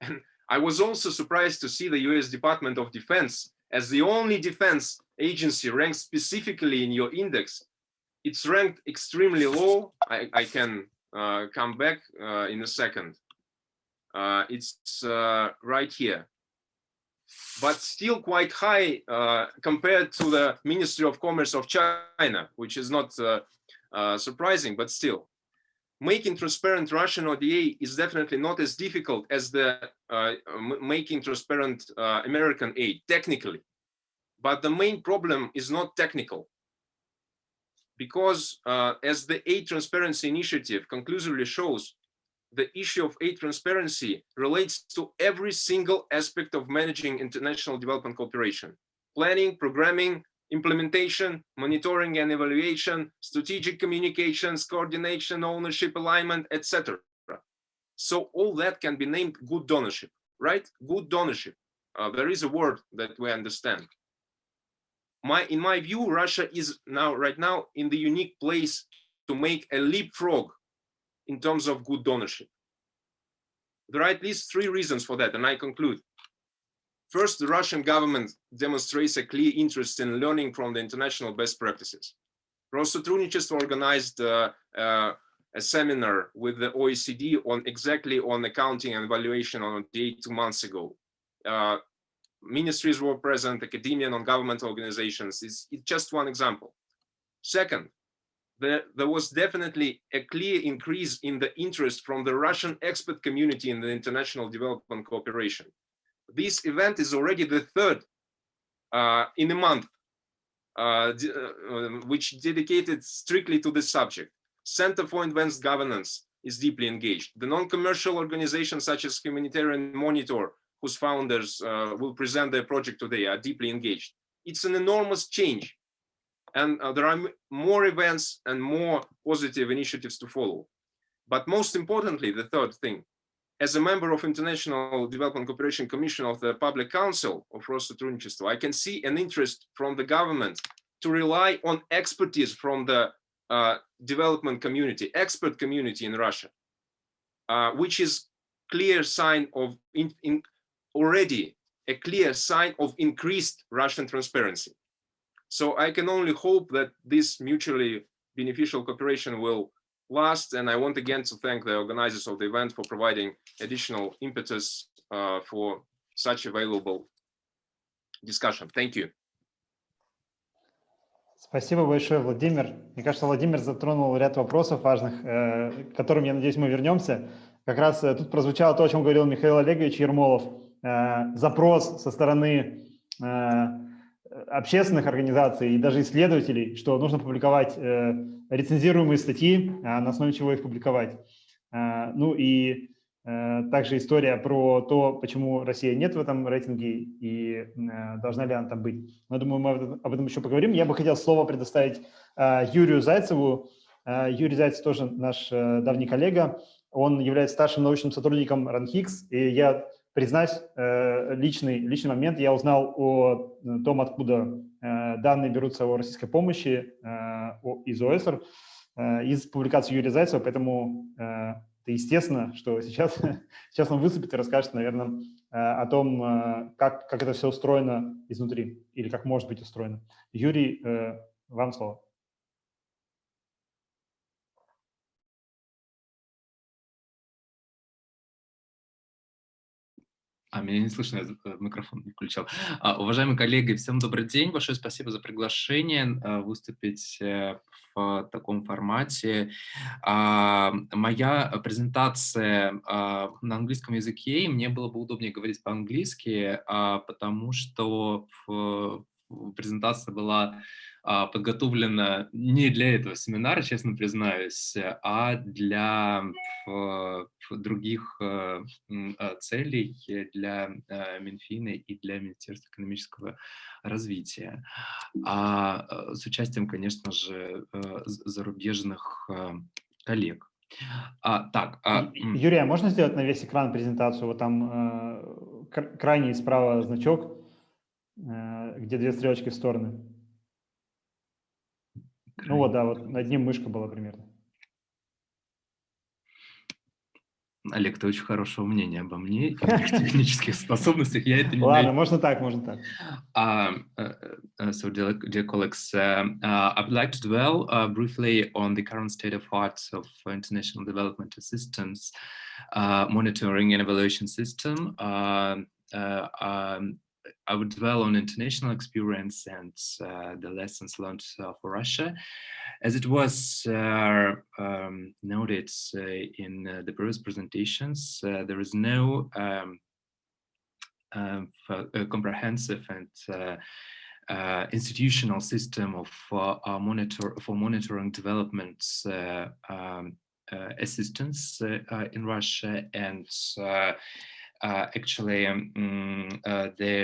Speaker 5: And I was also surprised to see the US Department of Defense as the only defense agency ranked specifically in your index. It's ranked extremely low. I can come back in a second. It's right here, but still quite high compared to the Ministry of Commerce of China, which is not surprising, but still. Making transparent Russian ODA is definitely not as difficult as the making transparent American aid, technically. But the main problem is not technical. Because as the Aid Transparency Initiative conclusively shows, the issue of aid transparency relates to every single aspect of managing international development cooperation: planning, programming, implementation, monitoring and evaluation, strategic communications, coordination, ownership, alignment, etc. So all that can be named good donorship, right? Good donorship. There is a word that we understand. In my view, Russia is right now in the unique place to make a leapfrog in terms of good donorship. There are at least three reasons for that, and I conclude. First, the Russian government demonstrates a clear interest in learning from the international best practices. Россотрудничество organized a seminar with the OECD on accounting and evaluation on ODA 2 months ago. Ministries were present, academia, non-governmental organizations. It's just one example. Second, there was definitely a clear increase in the interest from the Russian expert community in the international development cooperation. This event is already the third in a month, which dedicated strictly to this subject. Center for Advanced Governance is deeply engaged. The non-commercial organizations such as Humanitarian Monitor, whose founders will present their project today, are deeply engaged. It's an enormous change. And there are more events and more positive initiatives to follow. But most importantly, the third thing, as a member of International Development Cooperation Commission of the Public Council of Россотрудничества, I can see an interest from the government to rely on expertise from the development community, expert community in Russia, which is clear sign of already a clear sign of increased Russian transparency. So I can only hope that this mutually beneficial cooperation will last. And I want again to thank the organizers of the event for providing additional impetus for such a valuable discussion. Thank you.
Speaker 1: Спасибо большое, Владимир. Мне кажется, Владимир затронул ряд вопросов важных, к которым, я надеюсь, мы вернемся. Как раз тут прозвучало то, о чем говорил Михаил Олегович Ермолов. Запрос со стороны общественных организаций и даже исследователей, что нужно публиковать рецензируемые статьи, на основе чего их публиковать. Ну и также история про то, почему Россия нет в этом рейтинге и должна ли она там быть. Но, думаю, мы об этом еще поговорим. Я бы хотел слово предоставить Юрию Зайцеву. Юрий Зайцев тоже наш давний коллега. Он является старшим научным сотрудником РАНХИКС, и я признаюсь, личный момент, я узнал о том, откуда данные берутся о российской помощи из ОСР, из публикации Юрия Зайцева, поэтому это естественно, что сейчас он выступит и расскажет, наверное, о том, как это все устроено изнутри, или как может быть устроено. Юрий, вам слово.
Speaker 6: Меня не слышно, я микрофон не включал. Уважаемые коллеги, всем добрый день. Большое спасибо за приглашение выступить в таком формате. Моя презентация на английском языке, и мне было бы удобнее говорить по-английски, потому что в презентация была подготовлена не для этого семинара, честно признаюсь, а для других целей, для Минфина и для Министерства экономического развития. С участием, конечно же, зарубежных коллег.
Speaker 1: Юрий, а можно сделать на весь экран презентацию? Вот там крайний справа значок, где 2 стрелочки в стороны. Ну вот, да, вот над ним мышка была примерно.
Speaker 6: Олег, ты очень хорошего мнения обо мне и моих технических способностях. Я это не
Speaker 1: Ладно, можно так, можно так.
Speaker 6: So, dear colleagues, I would like to dwell briefly on the current state of arts of international development assistance, monitoring and evaluation system. I would dwell on international experience and the lessons learned for Russia. As it was noted in the previous presentations, there is no comprehensive and institutional system of monitoring development assistance in Russia, and actually the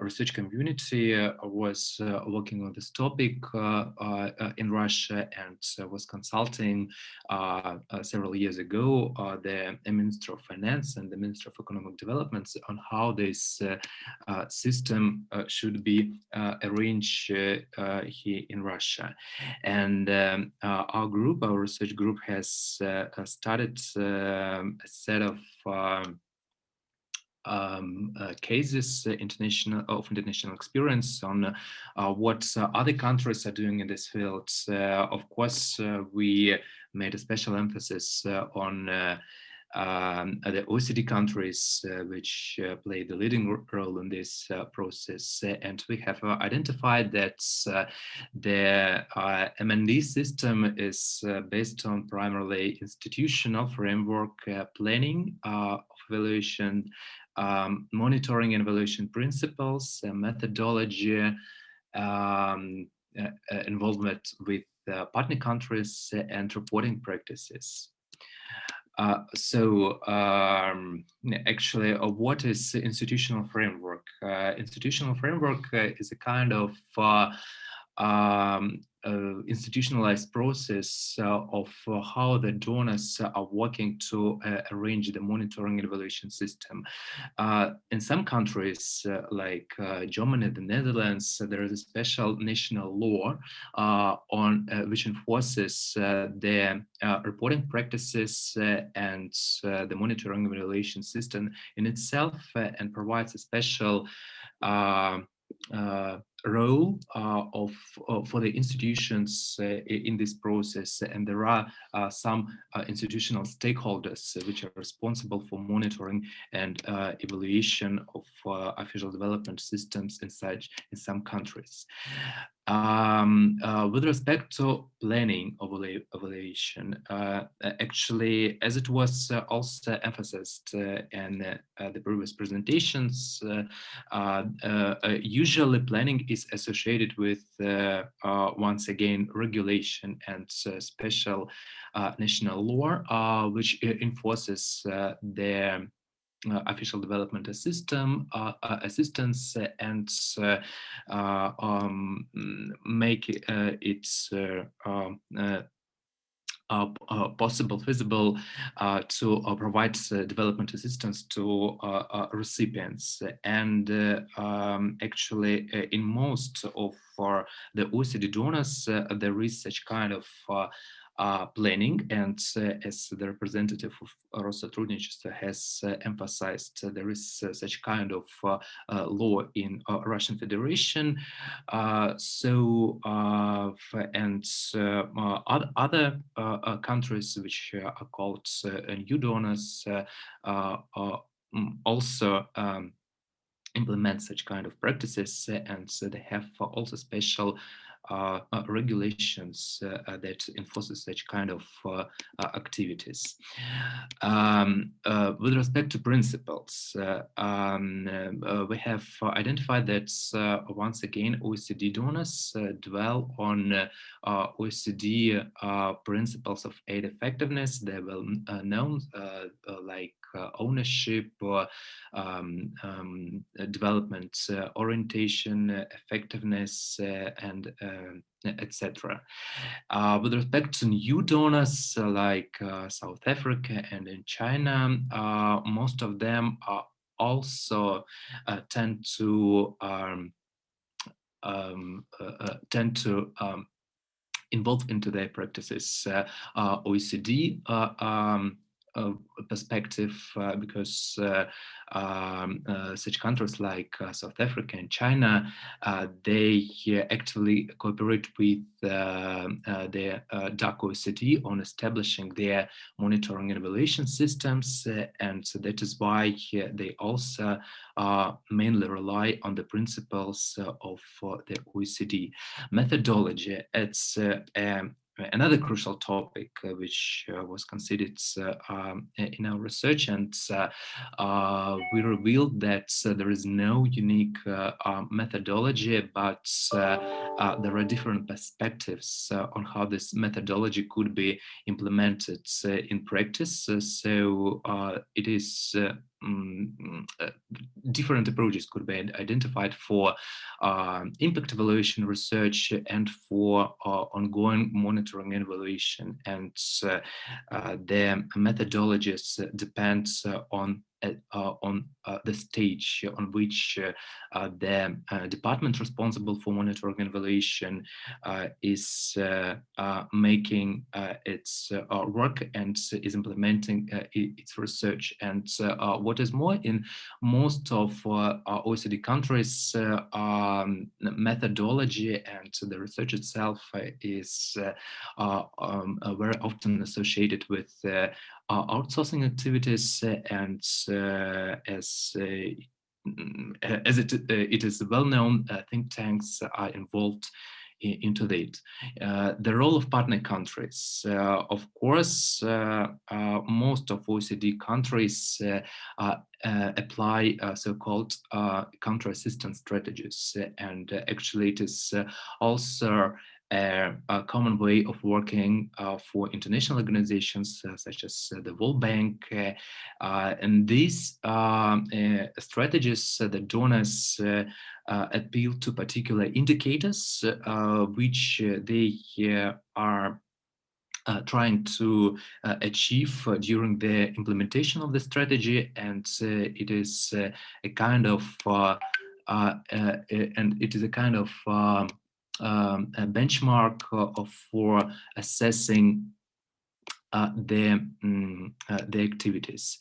Speaker 6: research community was working on this topic in Russia and was consulting several years ago the Minister of Finance and the Minister of Economic Development on how this system should be arranged here in Russia. And our research group has started a set of cases of international experience on what other countries are doing in this field. Of course, we made a special emphasis on the OECD countries, which play the leading role in this process. And we have identified that the M&D system is based on primarily institutional framework planning of evaluation, monitoring and evaluation principles, methodology, involvement with partner countries, and reporting practices. Actually, what is institutional framework? Institutional framework is a kind of institutionalized process of how the donors are working to arrange the monitoring and evaluation system. In some countries, like Germany, the Netherlands, there is a special national law on which enforces the reporting practices and the monitoring and evaluation system in itself, and provides a special role for the institutions in this process, and there are some institutional stakeholders which are responsible for monitoring and evaluation of official development systems in some countries. With respect to planning of evaluation, actually, as it was also emphasized in the previous presentations, usually planning is associated with, once again, regulation and special national law, which enforces the official development assistance and make it feasible to provide development assistance to recipients. And actually, in most of the OECD donors, there is such kind of planning, and as the representative of Россотрудничества has emphasized, there is such kind of law in Russian Federation. Other countries which are called new donors also implement such kind of practices, and so they have also special regulations that enforces such kind of activities. With respect to principles, we have identified that once again OECD donors dwell on OECD principles of aid effectiveness. They're well known, like ownership, development orientation, effectiveness, and etc. With respect to new donors like South Africa and in China, most of them are also tend to involve into their practices OECD perspective, because such countries like South Africa and China, they actively cooperate with the DAC OECD on establishing their monitoring and evaluation systems, and so that is why they also mainly rely on the principles of the OECD methodology. It's another crucial topic which was considered in our research, and we revealed that there is no unique methodology, but there are different perspectives on how this methodology could be implemented in practice. So it is different approaches could be identified for impact evaluation research and for ongoing monitoring and evaluation, and the methodologies depend on the stage on which the department responsible for monitoring and evaluation is making its work and is implementing its research. And what is more, in most of OECD countries, methodology and the research itself is very often associated with outsourcing activities, and as it is well known, think tanks are involved into that. The role of partner countries. Of course, most of OECD countries apply so-called country assistance strategies, and actually it is also a common way of working for international organizations such as the World Bank, and these strategies, the donors appeal to particular indicators which they are trying to achieve during the implementation of the strategy, and it is a kind of a benchmark for assessing the activities.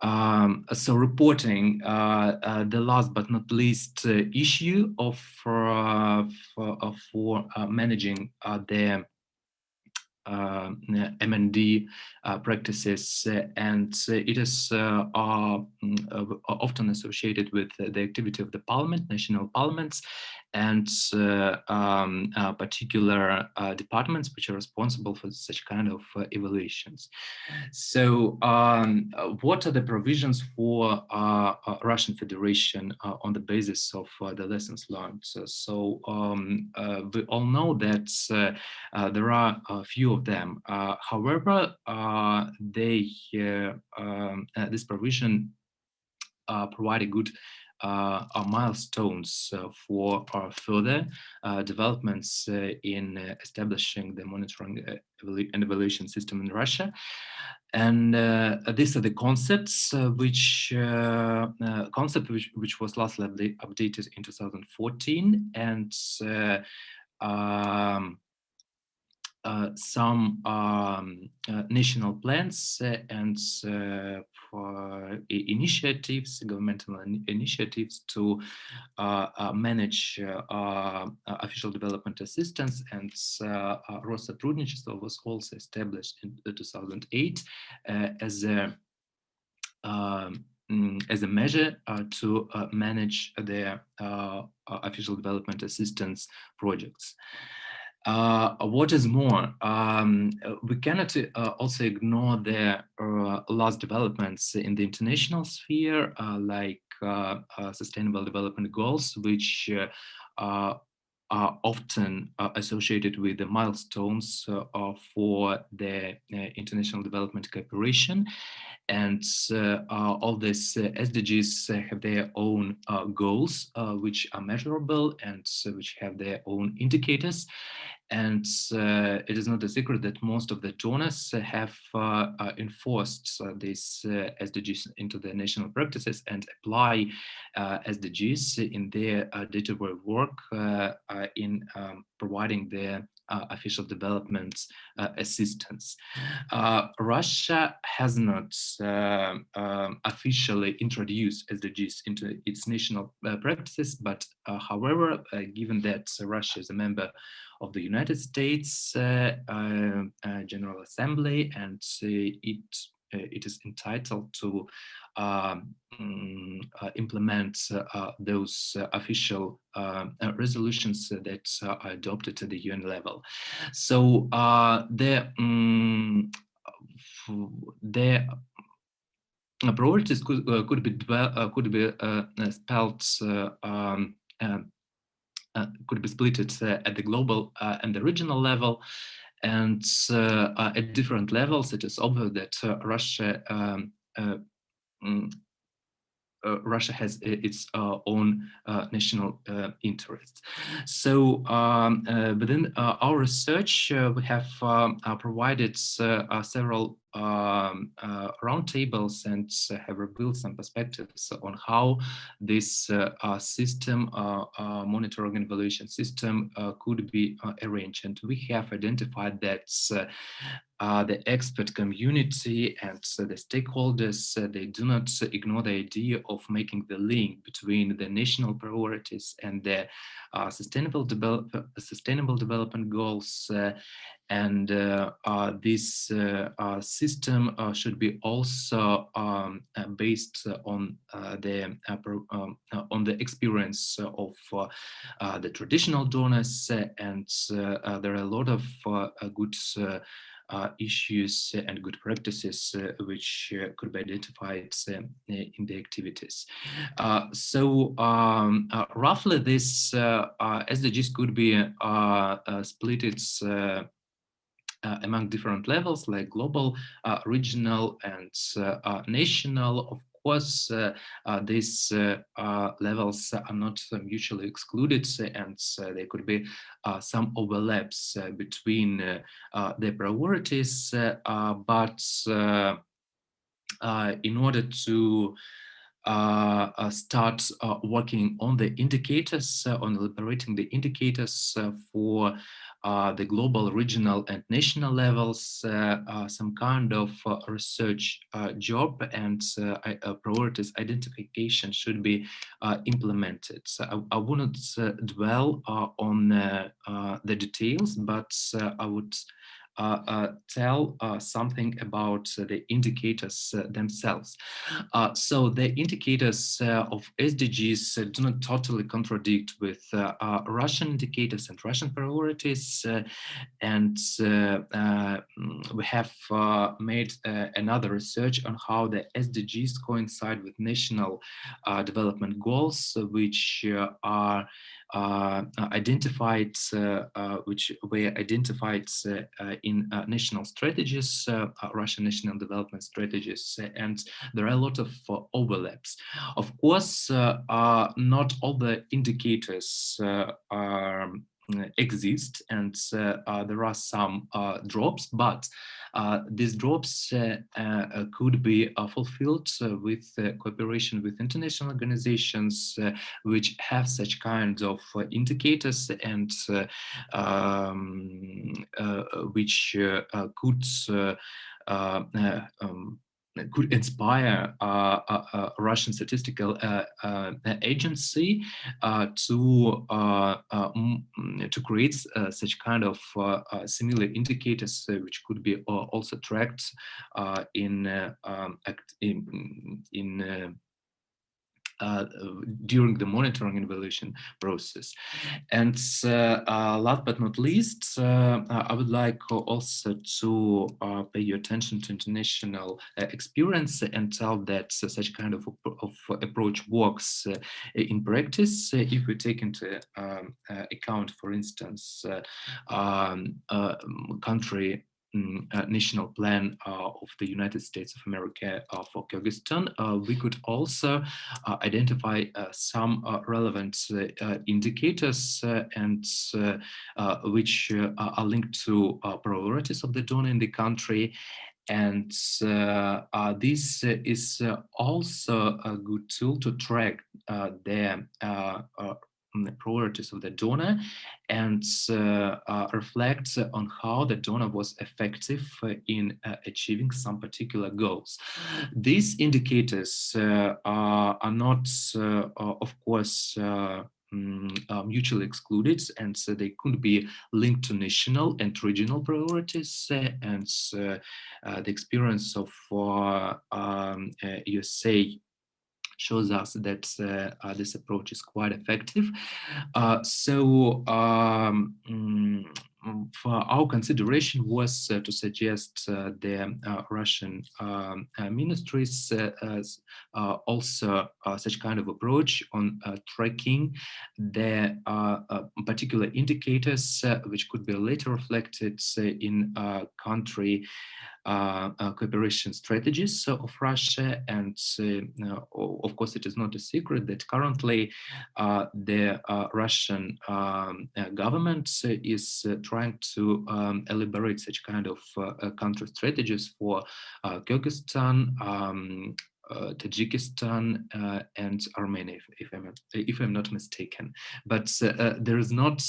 Speaker 6: So reporting, the last but not least issue for managing the M&D practices, and it is often associated with the activity of the parliament, national parliaments, and particular departments which are responsible for such kind of evaluations. So what are the provisions for Russian Federation on the basis of the lessons learned? So we all know that there are a few of them. However, this provision provide a good milestones for further developments in establishing the monitoring and evaluation system in Russia. And these are the concepts which was lastly updated in 2014, and some national plans and initiatives, governmental initiatives to manage official development assistance, and Россотрудничество was also established in 2008 as a as a measure to manage their official development assistance projects. What is more, we cannot also ignore the last developments in the international sphere, like Sustainable Development Goals, which are often associated with the milestones for the international development cooperation. And all these SDGs have their own goals, which are measurable and which have their own indicators. And it is not a secret that most of the donors have enforced these SDGs into their national practices and apply SDGs in their day-to-day work in providing their official development assistance. Russia has not officially introduced SDGs into its national practices, but however, given that Russia is a member of the United States General Assembly, and it is entitled to implement those official resolutions that are adopted at the UN level. So the priorities could be spelled. Could be split at the global and the regional level, and at different levels. It is obvious that Russia has its own national interests. So within our research, we have provided several roundtables and have revealed some perspectives on how this system, monitoring and evaluation system, could be arranged. And we have identified that the expert community and the stakeholders, they do not ignore the idea of making the link between the national priorities and the sustainable development goals. And this system should be also based on the experience of the traditional donors, and there are a lot of good issues and good practices which could be identified in the activities. So roughly this SDGs could be split among different levels, like global, regional, and national. Of course, these levels are not mutually excluded, and there could be some overlaps between the priorities, but in order to start working on the indicators, on elaborating the indicators for the global, regional, and national levels, some kind of research job and priorities identification should be implemented. So I wouldn't dwell on the details, but I would tell something about the indicators themselves. So the indicators of SDGs do not totally contradict with Russian indicators and Russian priorities, and we have made another research on how the SDGs coincide with national development goals, which are identified, which were identified in national strategies, Russian national development strategies, and there are a lot of overlaps. Of course, not all the indicators exist, and there are some drops, but these drops could be fulfilled with cooperation with international organizations which have such kind of indicators and which could could inspire a Russian statistical agency to create such kind of similar indicators, which could be also tracked during the monitoring and evaluation process. And last but not least, I would like also to pay your attention to international experience and tell that such kind of approach works in practice. If we take into account, for instance, country national plan of the United States of America for Kyrgyzstan, we could also identify some relevant indicators and which are linked to priorities of the donor in the country. And this is also a good tool to track the priorities of the donor and reflect on how the donor was effective in achieving some particular goals. These indicators are not, of course, mutually excluded, and so they could be linked to national and regional priorities, and the experience of USA shows us that this approach is quite effective. For our consideration was to suggest the Russian ministries also such kind of approach on tracking the particular indicators which could be later reflected in country cooperation strategies of Russia. And of course, it is not a secret that currently the Russian government is trying to elaborate such kind of country strategies for Kyrgyzstan, Tajikistan, and Armenia, if I'm not mistaken. But there is not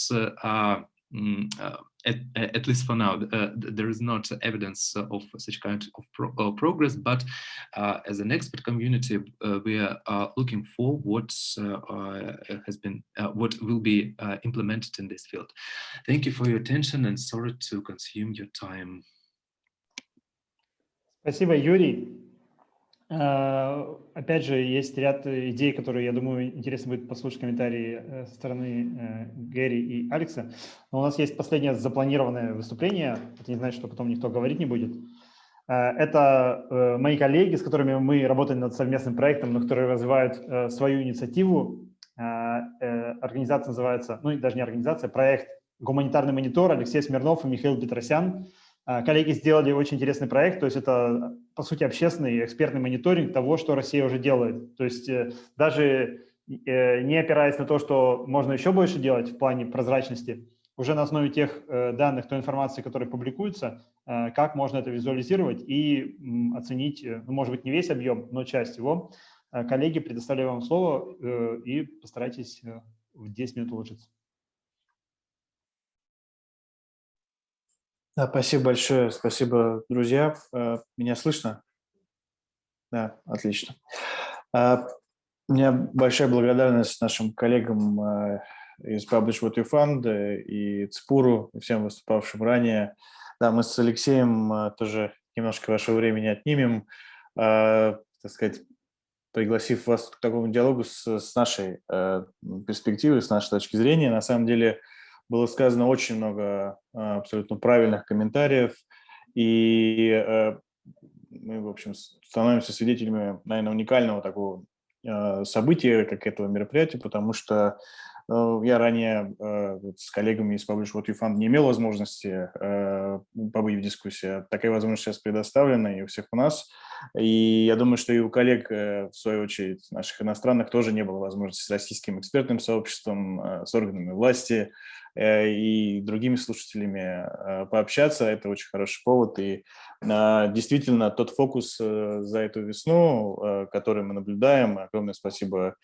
Speaker 6: at least for now, there is not evidence of such kind of progress, but as an expert community, we are looking for what what will be implemented in this field. Thank you for your attention, and sorry to consume your time.
Speaker 1: Спасибо, Юрий. Опять же, есть ряд идей, которые, я думаю, интересно будет послушать комментарии со стороны Гэри и Алекса. Но у нас есть последнее запланированное выступление. Это не значит, что потом никто говорить не будет. Это мои коллеги, с которыми мы работаем над совместным проектом, но которые развивают свою инициативу. Организация называется, ну, даже не организация, проект «Гуманитарный монитор», Алексей Смирнов и Михаил Петросян. Коллеги сделали очень интересный проект, то есть это, по сути, общественный экспертный мониторинг того, что Россия уже делает. То есть даже не опираясь на то, что можно еще больше делать в плане прозрачности, уже на основе тех данных, той информации, которая публикуется, как можно это визуализировать и оценить, ну, может быть, не весь объем, но часть его. Коллеги, предоставляю вам слово и постарайтесь в 10 минут уложиться.
Speaker 7: Да, спасибо большое, спасибо, друзья. Меня слышно? Да, отлично. У меня большая благодарность нашим коллегам из Publish What You Found и ЦПУРу, и всем выступавшим ранее. Да, мы с Алексеем тоже немножко вашего времени отнимем, так сказать, пригласив вас к такому диалогу с нашей перспективы, с нашей точки зрения. На самом деле, было сказано очень много абсолютно правильных комментариев, и мы, в общем, становимся свидетелями, наверное, уникального такого события, как этого мероприятия, потому что я ранее с коллегами из Publish What You Found не имел возможности побыть в дискуссии. Такая возможность сейчас предоставлена и у всех у нас. И я думаю, что и у коллег, в свою очередь, наших иностранных, тоже не было возможности с российским экспертным сообществом, с органами власти и другими слушателями пообщаться. Это очень хороший повод. И действительно, тот фокус за эту весну, который мы наблюдаем, огромное спасибо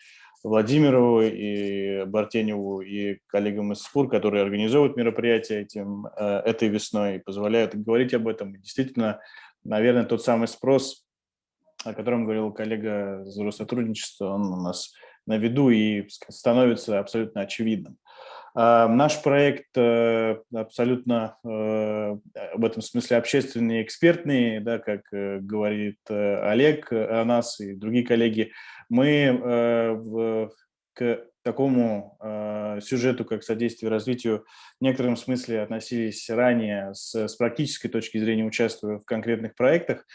Speaker 7: Владимиру и Бартеневу и коллегам из ЦПУР, которые организовывают мероприятия этой весной и позволяют говорить об этом. И действительно, наверное, тот самый спрос о котором говорил коллега из Россотрудничества, он у нас на виду и становится абсолютно очевидным. Наш проект абсолютно в этом смысле общественный и экспертный, да, как говорит Олег о нас и другие коллеги. Мы к такому сюжету, как содействие развитию, в некотором смысле относились ранее с практической точки зрения, участвуя в конкретных проектах.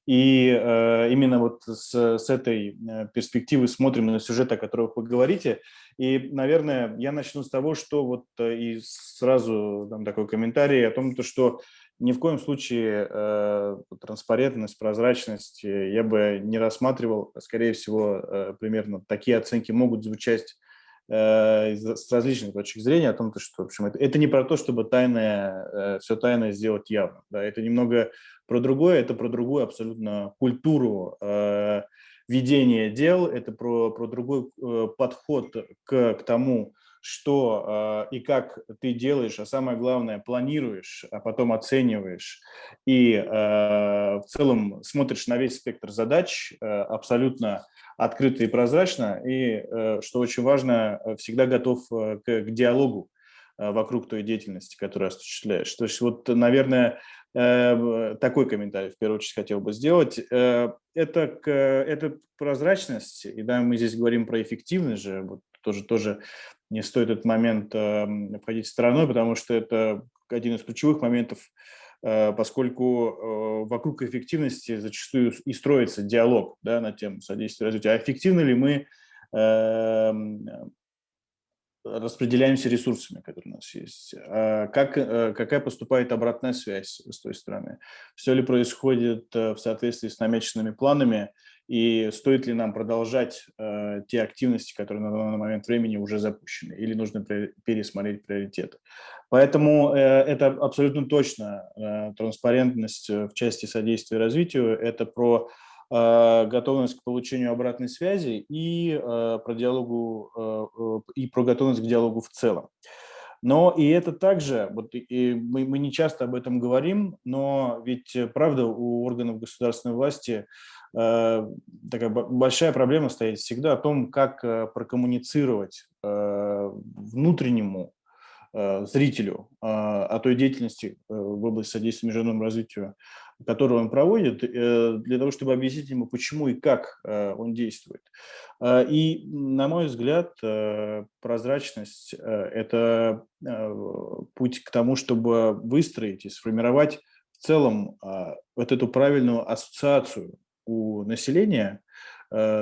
Speaker 7: И именно вот с этой перспективы смотрим на сюжет, о котором вы говорите. И, наверное, я начну с того, что вот и сразу дам такой комментарий о том, что ни в коем случае транспарентность, прозрачность я бы не рассматривал. Скорее всего, примерно такие оценки могут звучать с различных точек зрения о том, что, в общем, это не про то, чтобы все тайное сделать явным. Да, это немного про другое, это про другую абсолютно культуру ведения дел, это про другой подход к тому, что и как ты делаешь, а самое главное, планируешь, а потом оцениваешь и в целом смотришь на весь спектр задач абсолютно открыто и прозрачно, и, что очень важно, всегда готов к диалогу вокруг той деятельности, которую осуществляешь. То есть вот, наверное, такой комментарий в первую очередь хотел бы сделать. Это прозрачность, и да, мы здесь говорим про эффективность же, вот тоже не стоит этот момент обходить стороной, потому что это один из ключевых моментов, поскольку вокруг эффективности зачастую и строится диалог, да, на тему содействия развитию. А эффективны ли мы распределяемся ресурсами, которые у нас есть, какая поступает обратная связь с той стороны, все ли происходит в соответствии с намеченными планами, и стоит ли нам продолжать те активности, которые на данный момент времени уже запущены, или нужно пересмотреть приоритеты. Поэтому это абсолютно точно транспарентность в части содействия развитию, это про готовность к получению обратной связи и про диалогу и про готовность к диалогу в целом. Но и это также, вот, и мы не часто об этом говорим, но ведь правда у органов государственной власти такая большая проблема стоит всегда о том, как прокоммуницировать внутреннему зрителю о той деятельности в области содействия международному развитию, которую он проводит, для того, чтобы объяснить ему, почему и как он действует. И, на мой взгляд, прозрачность – это путь к тому, чтобы выстроить и сформировать в целом вот эту правильную ассоциацию у населения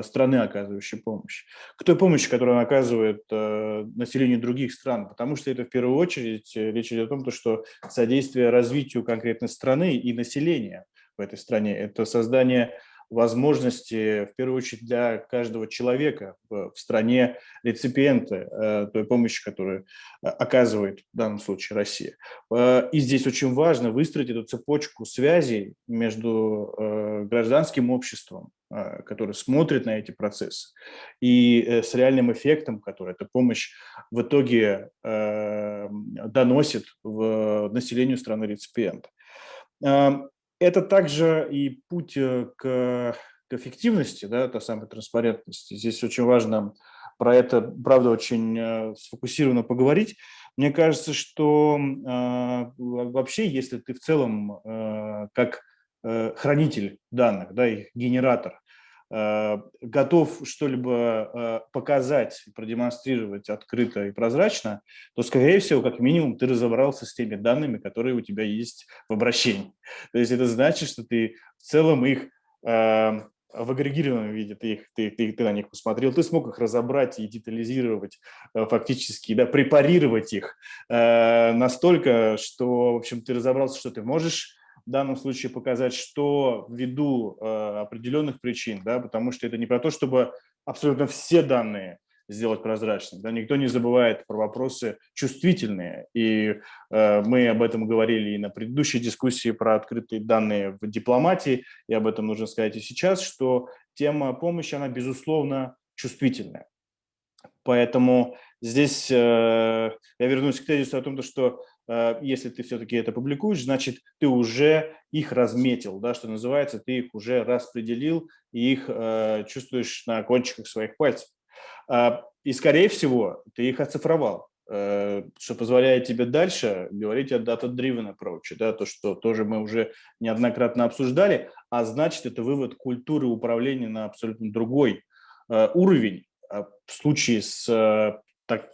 Speaker 7: страны, оказывающей помощь, к той помощи, которую он оказывает населению других стран, потому что это в первую очередь речь идет о том, что содействие развитию конкретной страны и населения в этой стране, это создание возможности, в первую очередь, для каждого человека в стране реципиента той помощи, которую оказывает в данном случае Россия. И здесь очень важно выстроить эту цепочку связей между гражданским обществом, который смотрит на эти процессы, и с реальным эффектом, который эта помощь в итоге доносит в населению страны реципиента. Это также и путь к эффективности, да, та самая транспарентности. Здесь очень важно про это, правда, очень сфокусированно поговорить. Мне кажется, что вообще, если ты в целом как хранитель данных, да, их генератор, готов что-либо показать, продемонстрировать открыто и прозрачно, то, скорее всего, как минимум, ты разобрался с теми данными, которые у тебя есть в обращении. То есть это значит, что ты в целом их в агрегированном виде, ты на них посмотрел, ты смог их разобрать и детализировать, фактически, да, препарировать их настолько, что, в общем, ты разобрался, что ты можешь в данном случае показать, что ввиду определенных причин, да, потому что это не про то, чтобы абсолютно все данные сделать прозрачными. Да, никто не забывает про вопросы чувствительные, и мы об этом говорили и на предыдущей дискуссии про открытые данные в дипломатии, и об этом нужно сказать и сейчас, что тема помощи, она безусловно чувствительная. Поэтому здесь я вернусь к тезису о том, что если ты все-таки это публикуешь, значит, ты уже их разметил, да, что называется, ты их уже распределил и их чувствуешь на кончиках своих пальцев. И, скорее всего, ты их оцифровал, что позволяет тебе дальше говорить о data-driven approach, да, то, что тоже мы уже неоднократно обсуждали, а значит, это вывод культуры управления на абсолютно другой уровень. В случае с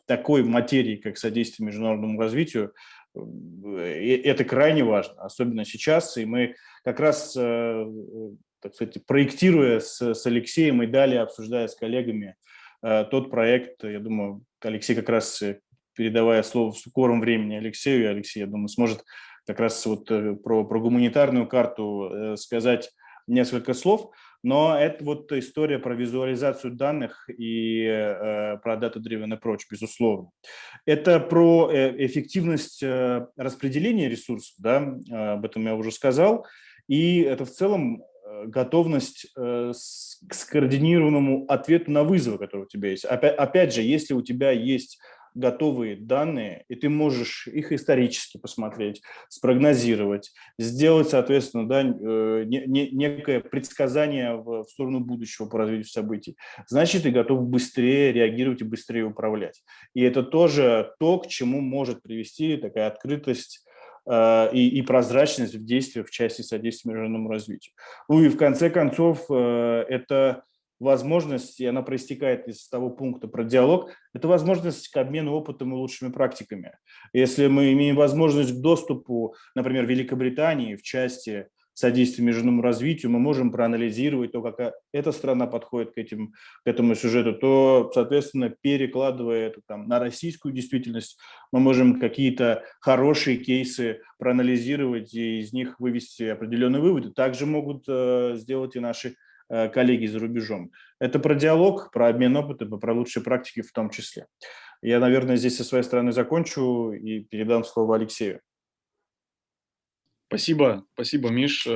Speaker 7: такой материей, как содействие международному развитию, это крайне важно, особенно сейчас, и мы как раз, так сказать, проектируя с Алексеем и далее обсуждая с коллегами тот проект, я думаю, Алексей как раз, передавая слово в скором времени Алексею, и Алексей, я думаю, сможет как раз вот про гуманитарную карту сказать несколько слов, но это вот история про визуализацию данных и про data-driven approach, безусловно. Это про эффективность распределения ресурсов, да, об этом я уже сказал, и это в целом готовность к скоординированному ответу на вызовы, которые у тебя есть. Опять же, если у тебя есть готовые данные, и ты можешь их исторически посмотреть, спрогнозировать, сделать, соответственно, да, некое предсказание в сторону будущего по развитию событий, значит, ты готов быстрее реагировать и быстрее управлять. И это тоже то, к чему может привести такая открытость и прозрачность в действиях в части содействия международному развитию. Ну и в конце концов, это возможность, и она проистекает из того пункта про диалог, это возможность к обмену опытом и лучшими практиками. Если мы имеем возможность к доступу, например, Великобритании в части содействия международному развитию, мы можем проанализировать то, как эта страна подходит к этому сюжету, то, соответственно, перекладывая это там на российскую действительность, мы можем какие-то хорошие кейсы проанализировать и из них вывести определенные выводы. Также могут сделать и наши коллеги за рубежом. Это про диалог, про обмен опытом, про лучшие практики в том числе. Я, наверное, здесь со своей стороны закончу и передам слово Алексею.
Speaker 8: Спасибо, Миш.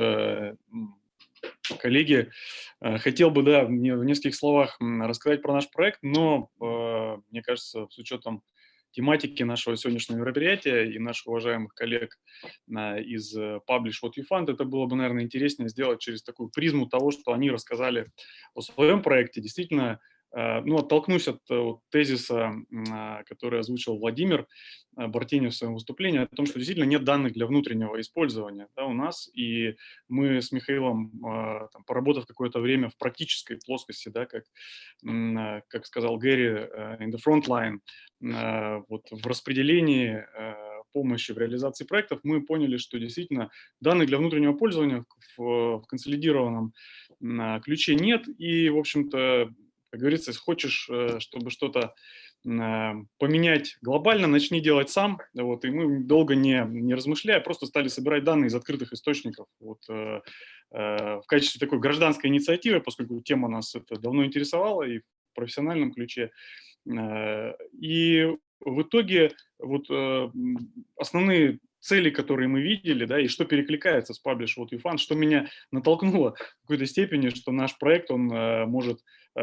Speaker 8: Коллеги, хотел бы, да, в нескольких словах рассказать про наш проект, но, мне кажется, с учетом тематики нашего сегодняшнего мероприятия и наших уважаемых коллег из Publish What You Fund, это было бы, наверное, интереснее сделать через такую призму того, что они рассказали о своем проекте. Действительно, ну, оттолкнусь от тезиса, который озвучил Владимир Бартенев в своем выступлении, о том, что действительно нет данных для внутреннего использования, да, у нас, и мы с Михаилом, там, поработав какое-то время в практической плоскости, да, как сказал Гэри, in the front line, вот в распределении помощи в реализации проектов, мы поняли, что действительно данных для внутреннего пользования в консолидированном ключе нет, и, в общем-то, как говорится, если хочешь, чтобы что-то поменять глобально, начни делать сам. Вот, и мы долго не размышляя, просто стали собирать данные из открытых источников. Вот, в качестве такой гражданской инициативы, поскольку тема нас это давно интересовала и в профессиональном ключе. И в итоге вот основные цели, которые мы видели, да, и что перекликается с Publish What You Fund, что меня натолкнуло в какой-то степени, что наш проект, он может,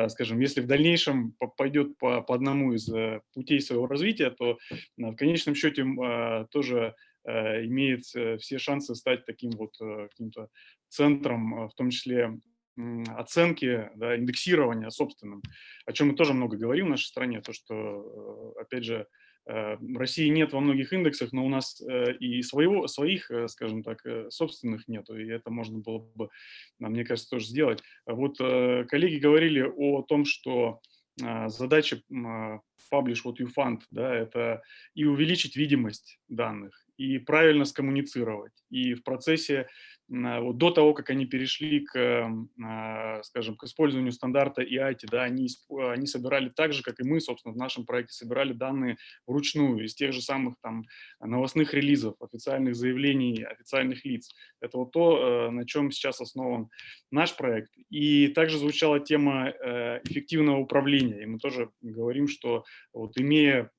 Speaker 8: скажем, если в дальнейшем пойдет по одному из путей своего развития, то в конечном счете тоже имеет все шансы стать таким вот каким-то центром, в том числе оценки, да, индексирования собственным, о чем мы тоже много говорим в нашей стране, то, что, опять же, России нет во многих индексах, но у нас и своих, скажем так, собственных нету, и это можно было бы, мне кажется, тоже сделать. Вот коллеги говорили о том, что задача Publish What You Fund, да, это и увеличить видимость данных, и правильно скоммуницировать, и в процессе, вот до того, как они перешли скажем, к использованию стандарта EIT, да, они собирали так же, как и мы, собственно, в нашем проекте собирали данные вручную из тех же самых там новостных релизов, официальных заявлений, официальных лиц. Это вот то, на чем сейчас основан наш проект. И также звучала тема эффективного управления, и мы тоже говорим, что вот имея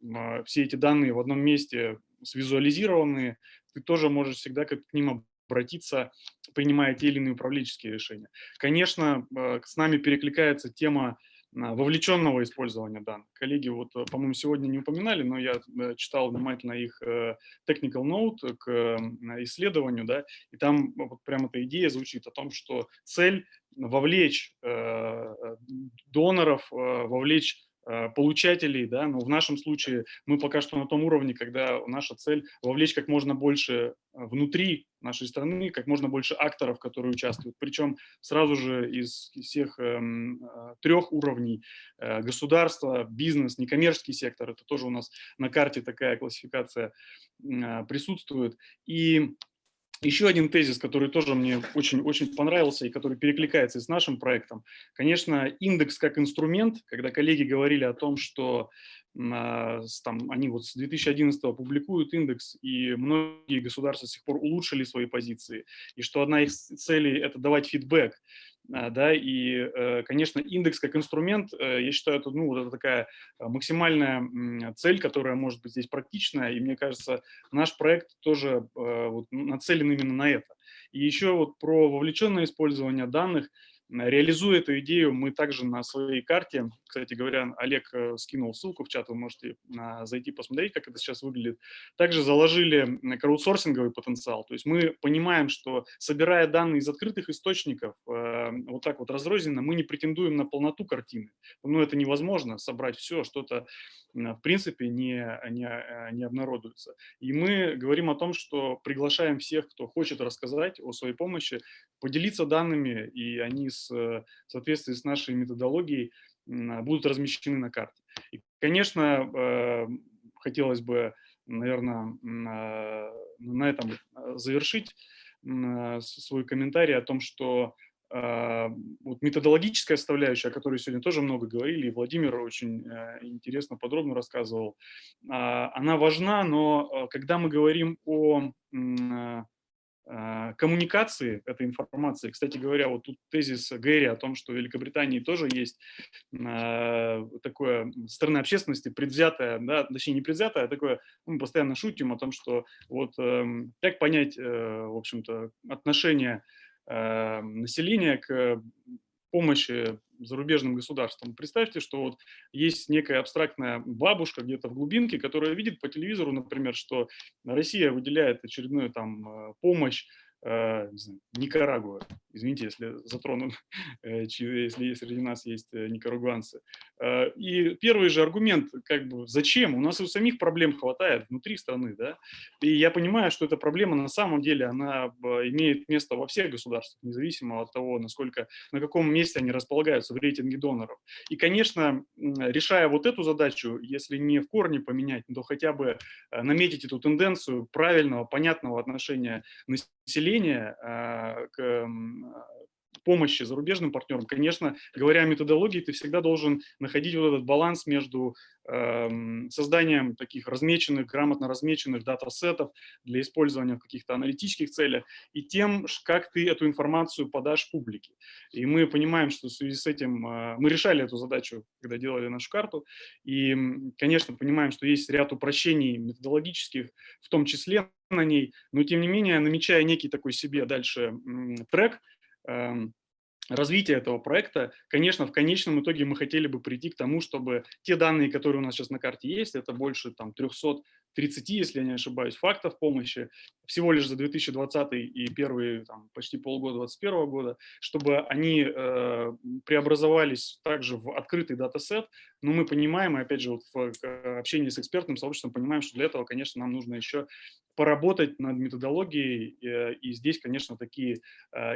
Speaker 8: все эти данные в одном месте свизуализированные, ты тоже можешь всегда к ним обратиться, принимая те или иные управленческие решения. Конечно, с нами перекликается тема вовлеченного использования данных. Коллеги, вот, по-моему, сегодня не упоминали, но я читал внимательно их technical note к исследованию, да, и там вот прямо эта идея звучит о том, что цель вовлечь доноров, вовлечь получателей, да, но в нашем случае мы пока что на том уровне, когда наша цель вовлечь как можно больше внутри нашей страны, как можно больше акторов, которые участвуют, причем сразу же из всех 3 уровней: государство, бизнес, некоммерческий сектор. Это тоже у нас на карте такая классификация присутствует. И еще один тезис, который тоже мне очень понравился и который перекликается с нашим проектом. Конечно, индекс как инструмент, когда коллеги говорили о том, что там, они вот с 2011 публикуют индекс, и многие государства с сих пор улучшили свои позиции, и что одна из целей – это давать фидбэк. Да, и, конечно, индекс как инструмент, я считаю, это, ну, вот это такая максимальная цель, которая может быть здесь практичная, и мне кажется, наш проект тоже вот нацелен именно на это. И еще вот про вовлеченное использование данных. Реализуя эту идею, мы также на своей карте, кстати говоря, Олег скинул ссылку в чат, вы можете зайти посмотреть, как это сейчас выглядит, также заложили краудсорсинговый потенциал. То есть мы понимаем, что, собирая данные из открытых источников, вот так вот разрозненно, мы не претендуем на полноту картины. Ну, это невозможно, собрать все, что-то в принципе не обнародуется. И мы говорим о том, что приглашаем всех, кто хочет рассказать о своей помощи, поделиться данными, и они в соответствии с нашей методологией будут размещены на карте. И, конечно, хотелось бы, наверное, на этом завершить свой комментарий о том, что вот методологическая составляющая, о которой сегодня тоже много говорили, и Владимир очень интересно, подробно рассказывал, она важна, но когда мы говорим о коммуникации этой информации. Кстати говоря, вот тут тезис Гэри о том, что в Великобритании тоже есть такое со стороны общественности предвзятое, да, точнее не предвзятое, а такое, мы постоянно шутим о том, что вот как понять, в общем-то, отношение населения к помощи зарубежным государствам. Представьте, что вот есть некая абстрактная бабушка где-то в глубинке, которая видит по телевизору, например, что Россия выделяет очередную там помощь не знаю, Никарагуа. Извините, если затрону, если среди нас есть никарагуанцы. И первый же аргумент, как бы, зачем? У нас и у самих проблем хватает внутри страны, да? И я понимаю, что эта проблема на самом деле, она имеет место во всех государствах, независимо от того, на каком месте они располагаются в рейтинге доноров. И, конечно, решая вот эту задачу, если не в корне поменять, то хотя бы наметить эту тенденцию правильного, понятного отношения населения к помощи зарубежным партнерам, конечно, говоря о методологии, ты всегда должен находить вот этот баланс между созданием таких размеченных, грамотно размеченных датасетов для использования в каких-то аналитических целях и тем, как ты эту информацию подашь публике. И мы понимаем, что в связи с этим мы решали эту задачу, когда делали нашу карту, и, конечно, понимаем, что есть ряд упрощений методологических, в том числе на ней, но тем не менее, намечая некий такой себе дальше трек развития этого проекта, конечно, в конечном итоге мы хотели бы прийти к тому, чтобы те данные, которые у нас сейчас на карте есть, это больше там 330, если я не ошибаюсь, фактов помощи, всего лишь за 2020 и первые там, почти полгода 2021 года, чтобы они преобразовались также в открытый датасет. Но мы понимаем, и опять же вот в общении с экспертным сообществом понимаем, что для этого, конечно, нам нужно еще поработать над методологией, и здесь, конечно, такие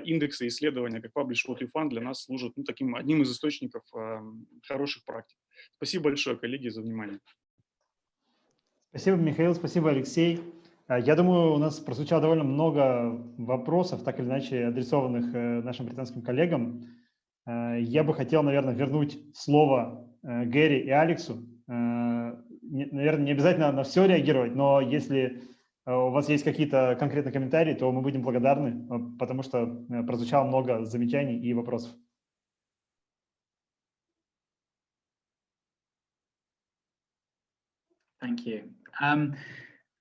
Speaker 8: индексы исследования, как Publish What You Found, для нас служат таким одним из источников хороших практик. Спасибо большое, коллеги, за внимание.
Speaker 1: Спасибо, Михаил, спасибо, Алексей. Я думаю, у нас прозвучало довольно много вопросов, так или иначе адресованных нашим британским коллегам. Я бы хотел, наверное, вернуть слово Гэри и Алексу. Наверное, не обязательно на все реагировать, но если у вас есть какие-то конкретные комментарии, то мы будем благодарны, потому что прозвучало много замечаний и вопросов.
Speaker 2: Thank you.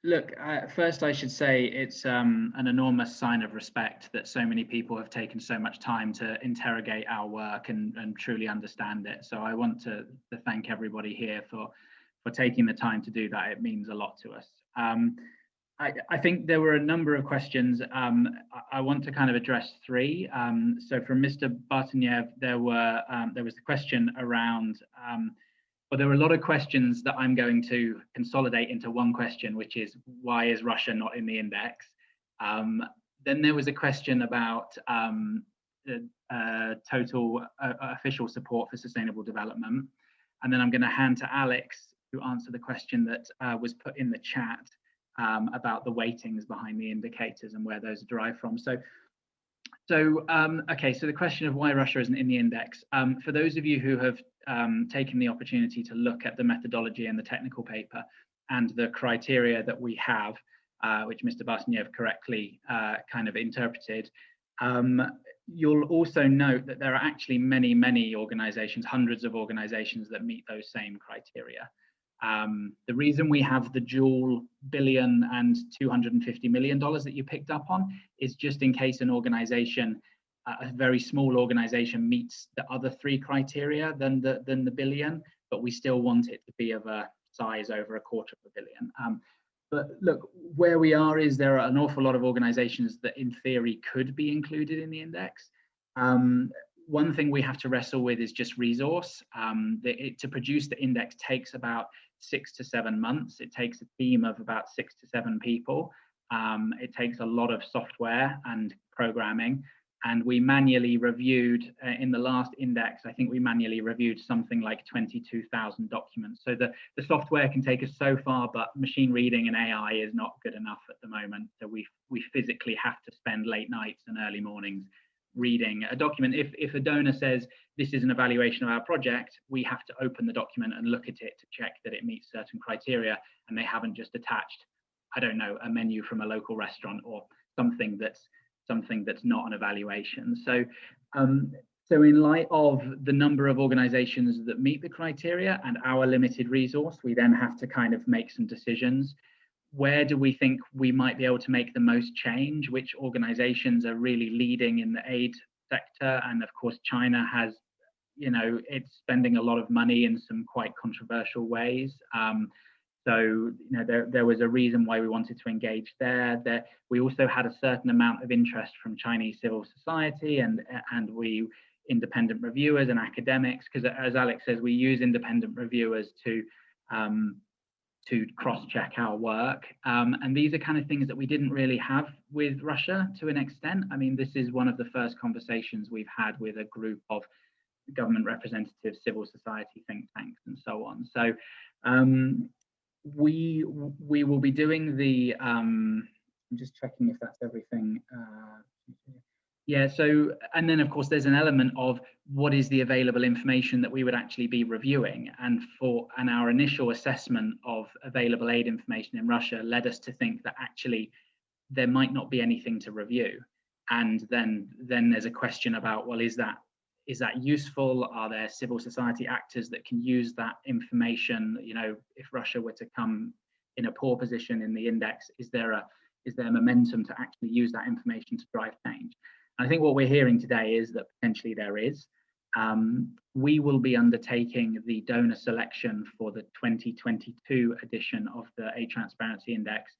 Speaker 2: Look, first I should say it's an enormous sign of respect that so many people have taken so much time to interrogate our work and truly understand it. So I want to thank everybody here for taking the time to do that. It means a lot to us. I think there were a number of questions. I want to kind of address three. So from Mr. Bartanyev, there was the question around, well, there were a lot of questions that I'm going to consolidate into one question, which is, why is Russia not in the index? Then there was a question about total official support for sustainable development. And then I'm going to hand to Alex to answer the question that was put in the chat about the weightings behind the indicators and where those are derived from. Okay, so the question of why Russia isn't in the index. For those of you who have taken the opportunity to look at the methodology and the technical paper and the criteria that we have, which Mr. Bartanyev correctly kind of interpreted, you'll also note that there are actually many, many organizations, hundreds of organizations that meet those same criteria. The reason we have the dual billion and $250 million that you picked up on is just in case an organization, a very small organization, meets the other three criteria than the billion, but we still want it to be of a size over $250 million. But look, where we are is there are an awful lot of organizations that in theory could be included in the index. One thing we have to wrestle with is just resource. To produce the index takes about 6 to 7 months. It takes a team of about 6 to 7 people. It takes a lot of software and programming. And we manually reviewed, in the last index, I think we manually reviewed something like 22,000 documents. So the software can take us so far, but machine reading and AI is not good enough at the moment. So we physically have to spend late nights and early mornings reading a document. If a donor says this is an evaluation of our project, we have to open the document and look at it to check that it meets certain criteria, and they haven't just attached, I don't know, a menu from a local restaurant or something that's not an evaluation. So so in light of the number of organizations that meet the criteria and our limited resource, we then have to kind of make some decisions. Where do we think we might be able to make the most change? Which organizations are really leading in the aid sector? And of course, China has, it's spending a lot of money in some quite controversial ways. So, there was a reason why we wanted to engage there. We also had a certain amount of interest from Chinese civil society and we independent reviewers and academics, because as Alex says, we use independent reviewers to cross-check our work. And these are kind of things that we didn't really have with Russia to an extent. I mean, this is one of the first conversations we've had with a group of government representatives, civil society, think tanks, and so on. So we will be doing the, I'm just checking if that's everything. Yeah, so, and then of course there's an element of what is the available information that we would actually be reviewing, and our initial assessment of available aid information in Russia led us to think that actually there might not be anything to review. And then there's a question about, well, is that useful? Are there civil society actors that can use that information? If Russia were to come in a poor position in the index, is there momentum to actually use that information to drive change? I think what we're hearing today is that potentially there is. We will be undertaking the donor selection for the 2022 edition of the Aid Transparency Index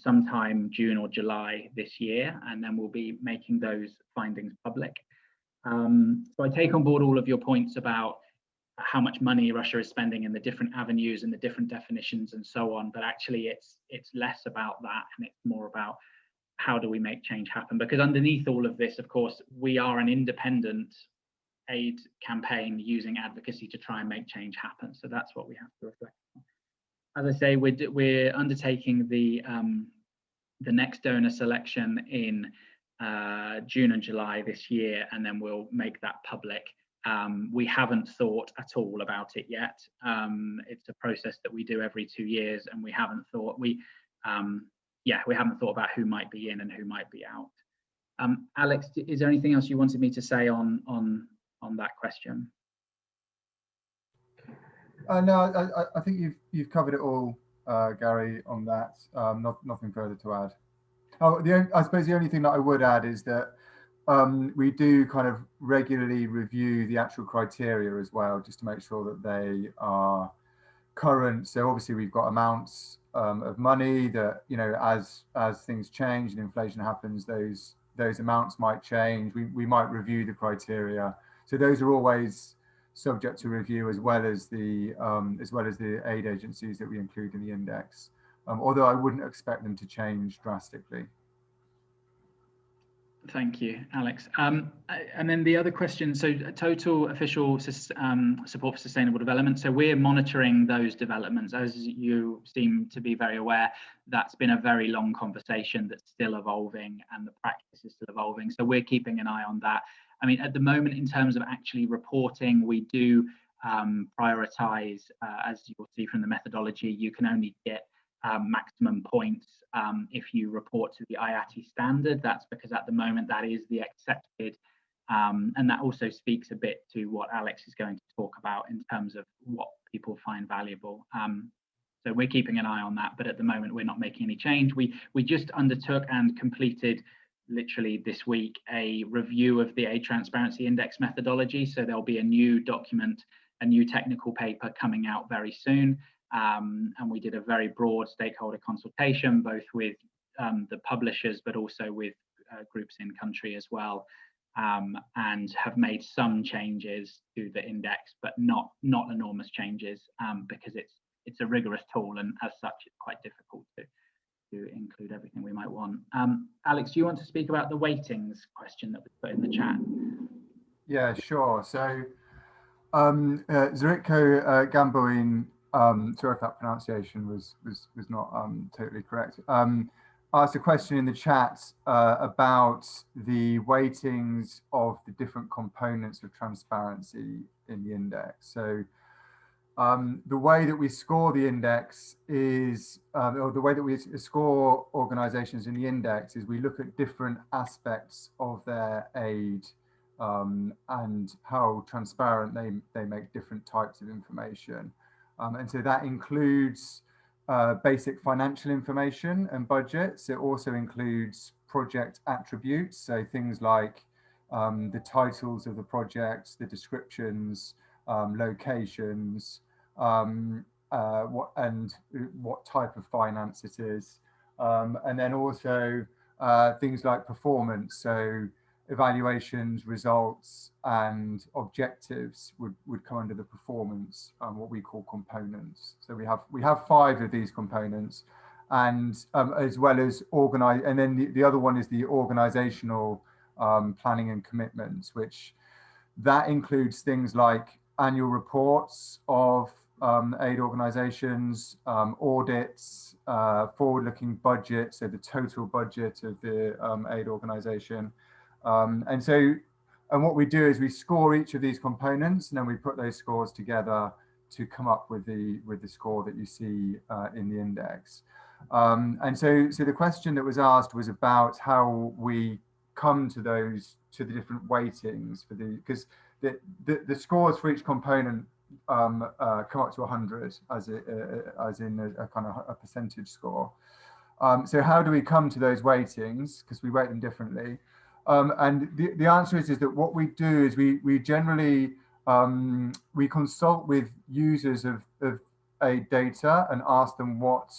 Speaker 2: sometime June or July this year, and then we'll be making those findings public. So I take on board all of your points about how much money Russia is spending in the different avenues and the different definitions and so on, but actually it's less about that and it's more about how do we make change happen? Because underneath all of this, of course, we are an independent aid campaign using advocacy to try and make change happen. So that's what we have to reflect on. As I say, we're undertaking the next donor selection in June and July this year, and then we'll make that public. We haven't thought at all about it yet. It's a process that we do every 2 years, and we haven't thought about who might be in and who might be out. Alex, is there anything else you wanted me to say on that question?
Speaker 3: No, I think you've covered it all Gary, on that. Nothing further to add. Oh, I suppose the only thing that I would add is that we do kind of regularly review the actual criteria as well, just to make sure that they are current. So obviously we've got amounts of money that, you know, as things change and inflation happens, those amounts might change. We might review the criteria. So those are always subject to review, as well as the aid agencies that we include in the index. Although I wouldn't expect them to change drastically.
Speaker 2: Thank you, Alex. And then the other question, so total official support for sustainable development. So we're monitoring those developments. As you seem to be very aware, that's been a very long conversation that's still evolving, and the practice is still evolving. So we're keeping an eye on that. I mean, at the moment, in terms of actually reporting, we do prioritize, as you'll see from the methodology, you can only get maximum points if you report to the IATI standard. That's because at the moment that is the accepted, and that also speaks a bit to what Alex is going to talk about in terms of what people find valuable. So we're keeping an eye on that, but at the moment we're not making any change. We just undertook and completed literally this week a review of the Aid Transparency Index methodology. So there'll be a new document, a new technical paper coming out very soon. And we did a very broad stakeholder consultation, both with the publishers, but also with groups in country as well, and have made some changes to the index, but not enormous changes, because it's a rigorous tool, and as such, it's quite difficult to include everything we might want. Alex, do you want to speak about the weightings question that was put in the chat?
Speaker 3: Yeah, sure. So Zuriko Gamboin, sorry if that pronunciation was not totally correct, asked a question in the chat about the weightings of the different components of transparency in the index. So the way that we score the index is, or the way that we score organizations in the index is we look at different aspects of their aid and how transparent they make different types of information. And so that includes basic financial information and budgets. It also includes project attributes, so things like the titles of the projects, the descriptions, locations, what type of finance it is, and then also things like performance, so evaluations, results, and objectives would come under the performance, what we call components. So we have 5 of these components, and as well as and then the other one is the organizational planning and commitments, which that includes things like annual reports of aid organizations, audits, forward-looking budget, so the total budget of the aid organization. And what we do is we score each of these components, and then we put those scores together to come up with the score that you see in the index. And so the question that was asked was about how we come to the different weightings for because the scores for each component come up to 100 as in a kind of a percentage score. So how do we come to those weightings? Because we weight them differently. And the answer is that what we do is we generally we consult with users of aid data and ask them what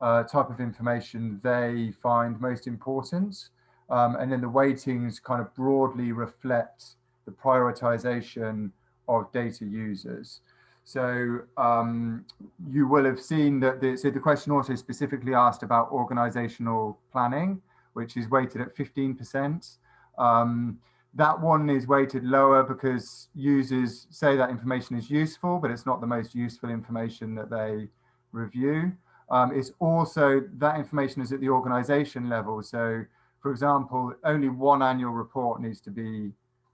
Speaker 3: type of information they find most important. And then the weightings kind of broadly reflect the prioritization of data users. So you will have seen that the question also specifically asked about organizational planning, which is weighted at 15%. That one is weighted lower because users say that information is useful, but it's not the most useful information that they review. It's also, that information is at the organization level. So for example, only one annual report needs to be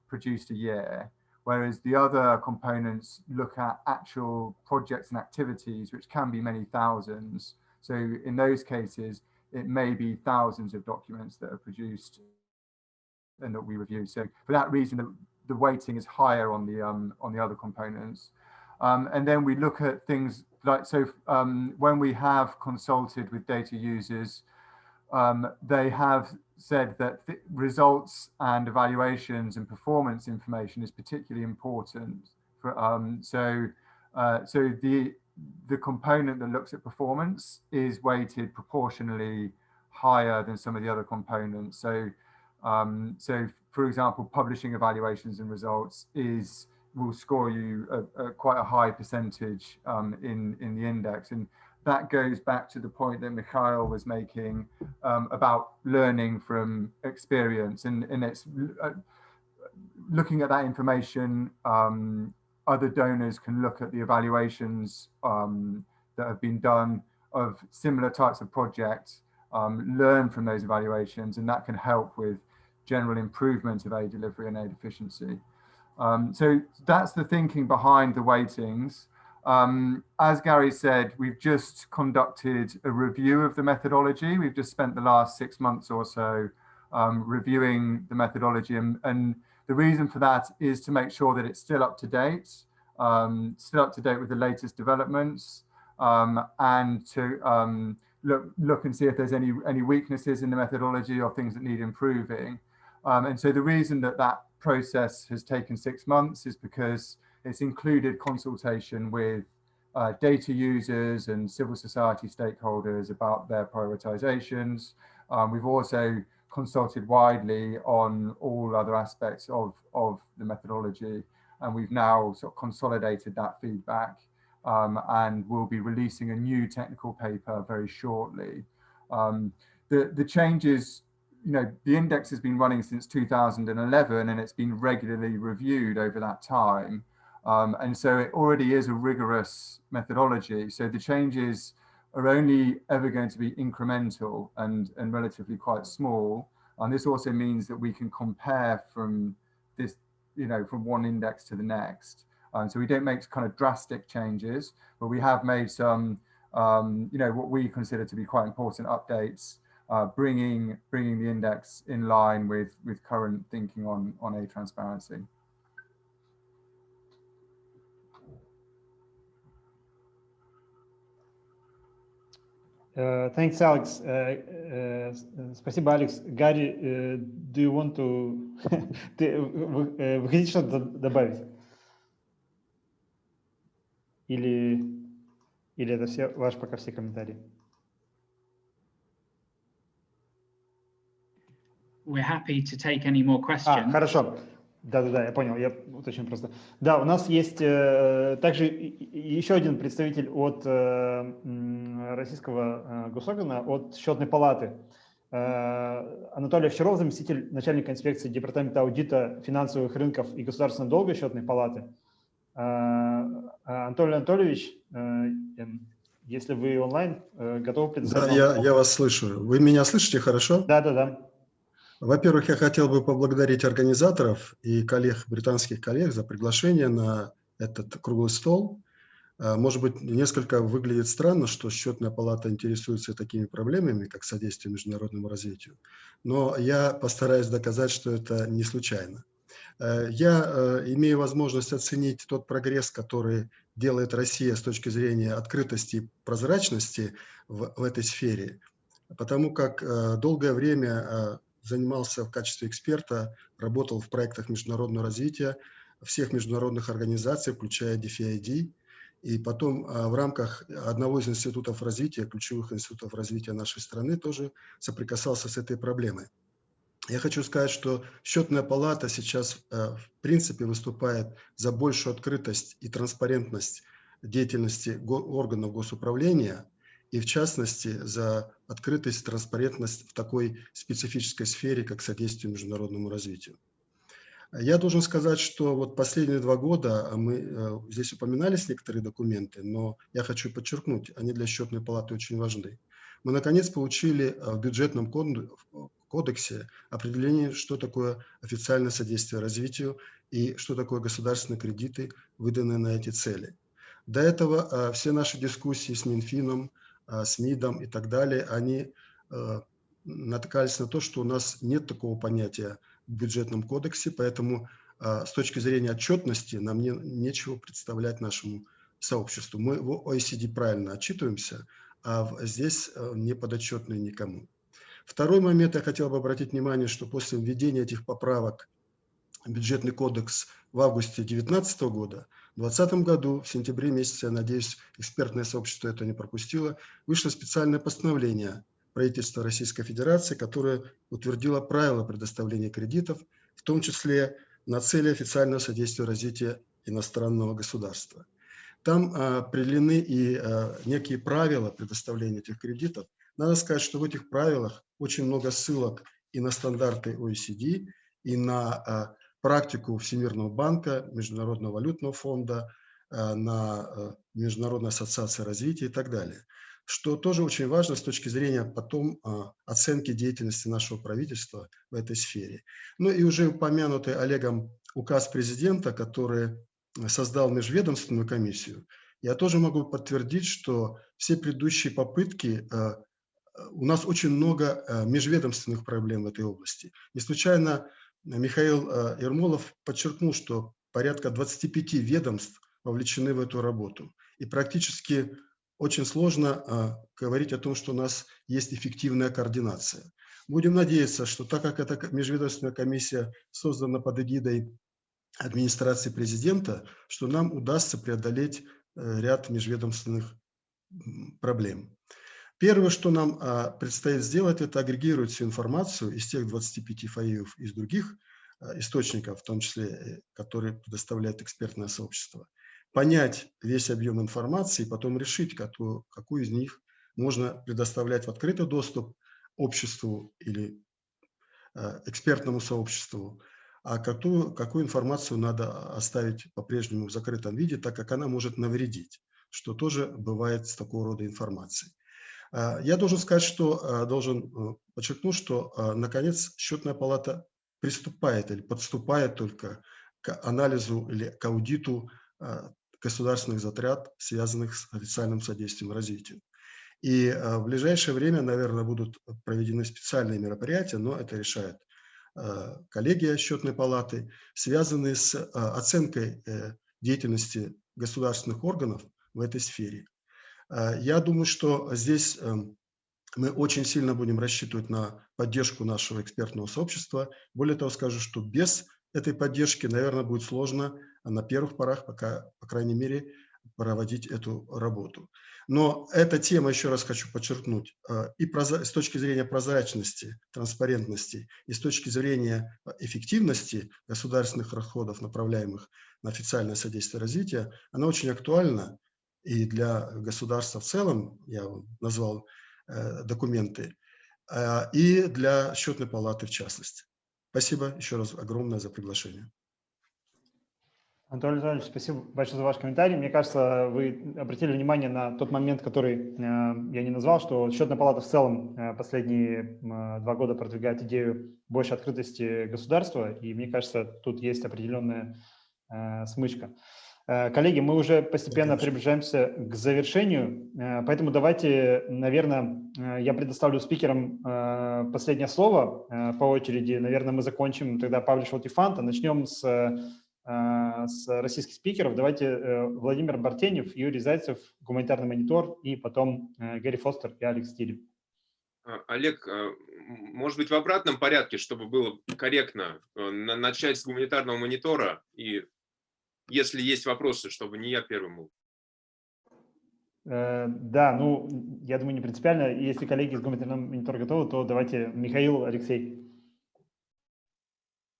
Speaker 3: produced a year, whereas the other components look at actual projects and activities, which can be many thousands. So in those cases, it may be thousands of documents that are produced and that we review. So for that reason, the weighting is higher on the other components. And then we look at things when we have consulted with data users, they have said that the results and evaluations and performance information is particularly important. So the component that looks at performance is weighted proportionally higher than some of the other components. So for example, publishing evaluations and results will score you quite a high percentage in the index. And that goes back to the point that Mikhail was making about learning from experience, and it's looking at that information. Other donors can look at the evaluations that have been done of similar types of projects, learn from those evaluations, and that can help with general improvement of aid delivery and aid efficiency. So that's the thinking behind the weightings. As Gary said, we've just conducted a review of the methodology. We've just spent the last 6 months or so reviewing the methodology, and the reason for that is to make sure that it's still up to date with the latest developments, and to look and see if there's any weaknesses in the methodology or things that need improving. And so the reason that process has taken 6 months is because it's included consultation with data users and civil society stakeholders about their prioritizations. We've also consulted widely on all other aspects of the methodology, and we've now sort of consolidated that feedback, and we'll be releasing a new technical paper very shortly. The changes, the index has been running since 2011, and it's been regularly reviewed over that time. And so it already is a rigorous methodology. So the changes are only ever going to be incremental and relatively quite small. And this also means that we can compare from this, from one index to the next. So we don't make kind of drastic changes, but we have made some, what we consider to be quite important updates, bringing the index in line with current thinking on aid transparency.
Speaker 1: Thanks, Alex. Спасибо, Алекс. Гарри, do you want to... Вы хотите что-то добавить? Или это все ваши пока все комментарии?
Speaker 2: We're happy to take any more questions.
Speaker 1: Хорошо. Да, я понял, я уточню просто. Да, у нас есть также еще один представитель от российского госоргана, от счетной палаты. Анатолий Овчаров, заместитель начальника инспекции Департамента аудита финансовых рынков и государственного долга счетной палаты. Анатолий Анатольевич, если вы онлайн, готовы предоставить?
Speaker 9: Да, я вас слышу. Вы меня слышите хорошо?
Speaker 1: Да.
Speaker 9: Во-первых, я хотел бы поблагодарить организаторов и британских коллег за приглашение на этот круглый стол. Может быть, несколько выглядит странно, что счетная палата интересуется такими проблемами, как содействие международному развитию, но я постараюсь доказать, что это не случайно. Я имею возможность оценить тот прогресс, который делает Россия с точки зрения открытости и прозрачности в этой сфере, потому как долгое время занимался в качестве эксперта, работал в проектах международного развития всех международных организаций, включая DFID, и потом в рамках одного из институтов развития, ключевых институтов развития нашей страны, тоже соприкасался с этой проблемой. Я хочу сказать, что счетная палата сейчас в принципе выступает за большую открытость и транспарентность деятельности органов госуправления, и в частности за открытость и транспарентность в такой специфической сфере, как содействие международному развитию. Я должен сказать, что вот последние 2 года мы здесь упоминались некоторые документы, но я хочу подчеркнуть, они для счетной палаты очень важны. Мы наконец получили в бюджетном кодексе определение, что такое официальное содействие развитию и что такое государственные кредиты, выданные на эти цели. До этого все наши дискуссии с Минфином, с МИДом и так далее, они натыкались на то, что у нас нет такого понятия в бюджетном кодексе, поэтому с точки зрения отчетности нам нечего представлять нашему сообществу. Мы в OECD правильно отчитываемся, а здесь не подотчетны никому. Второй момент, я хотел бы обратить внимание, что после введения этих поправок в бюджетный кодекс в августе 2019 года, в 2020 году, в сентябре месяце, я надеюсь, экспертное сообщество это не пропустило, вышло специальное постановление правительства Российской Федерации, которое утвердило правила предоставления кредитов, в том числе на цели официального содействия развитию иностранного государства. Там определены и некие правила предоставления этих кредитов. Надо сказать, что в этих правилах очень много ссылок и на стандарты OECD, и на практику Всемирного банка, Международного валютного фонда, на Международной ассоциации развития и так далее. Что тоже очень важно с точки зрения потом оценки деятельности нашего правительства в этой сфере. Ну и уже упомянутый Олегом указ президента, который создал межведомственную комиссию, я тоже могу подтвердить, что все предыдущие попытки, у нас очень много межведомственных проблем в этой области. Не случайно Михаил Ермолов подчеркнул, что порядка 25 ведомств вовлечены в эту работу. И практически очень сложно говорить о том, что у нас есть эффективная координация. Будем надеяться, что так как эта межведомственная комиссия создана под эгидой администрации президента, что нам удастся преодолеть ряд межведомственных проблем. Первое, что нам предстоит сделать, это агрегировать всю информацию из тех 25 файлов, из других источников, в том числе, которые предоставляет экспертное сообщество, понять весь объем информации и потом решить, какую из них можно предоставлять в открытый доступ обществу или экспертному сообществу, а какую информацию надо оставить по-прежнему в закрытом виде, так как она может навредить, что тоже бывает с такого рода информацией. Я должен сказать, что должен подчеркнуть, что наконец счетная палата приступает или подступает только к анализу или к аудиту государственных затрат, связанных с официальным содействием развитию. И в ближайшее время, наверное, будут проведены специальные мероприятия, но это решает коллегия счетной палаты, связанные с оценкой деятельности государственных органов в этой сфере. Я думаю, что здесь мы очень сильно будем рассчитывать на поддержку нашего экспертного сообщества. Более того, скажу, что без этой поддержки, наверное, будет сложно на первых порах, пока, по крайней мере, проводить эту работу. Но эта тема, еще раз хочу подчеркнуть, и с точки зрения прозрачности, транспарентности, и с точки зрения эффективности государственных расходов, направляемых на официальное содействие развития, она очень актуальна. И для государства в целом, я назвал документы, и для счетной палаты в частности. Спасибо еще раз огромное за приглашение.
Speaker 1: Анатолий Анатольевич, спасибо большое за ваш комментарий. Мне кажется, вы обратили внимание на тот момент, который я не назвал, что счетная палата в целом последние 2 года продвигает идею большей открытости государства, и мне кажется, тут есть определенная смычка. Коллеги, мы уже постепенно приближаемся к завершению, поэтому давайте, наверное, я предоставлю спикерам последнее слово по очереди. Наверное, мы закончим тогда Publish What You Found, начнем с российских спикеров. Давайте Владимир Бартенев, Юрий Зайцев, гуманитарный монитор, и потом Гэри Форстер и Алекс Тилли.
Speaker 5: Олег, может быть, в обратном порядке, чтобы было корректно, начать с гуманитарного монитора, и если есть вопросы, чтобы не я первым был.
Speaker 1: Да, ну, я думаю, не принципиально. Если коллеги из гуманитарного монитора готовы, то давайте Михаил, Алексей.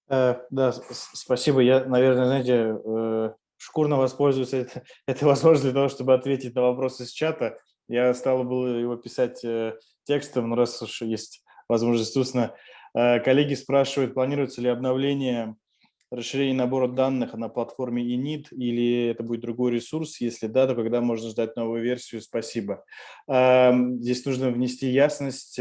Speaker 7: Да, спасибо. Я, наверное, знаете, шкурно воспользуюсь этой возможностью для того, чтобы ответить на вопросы из чата. Я стал было его писать текстом, но раз уж есть возможность устно. Коллеги спрашивают, планируется ли обновление, расширение набора данных на платформе init, или это будет другой ресурс? Если да, то когда можно ждать новую версию? Спасибо. Здесь нужно внести ясность.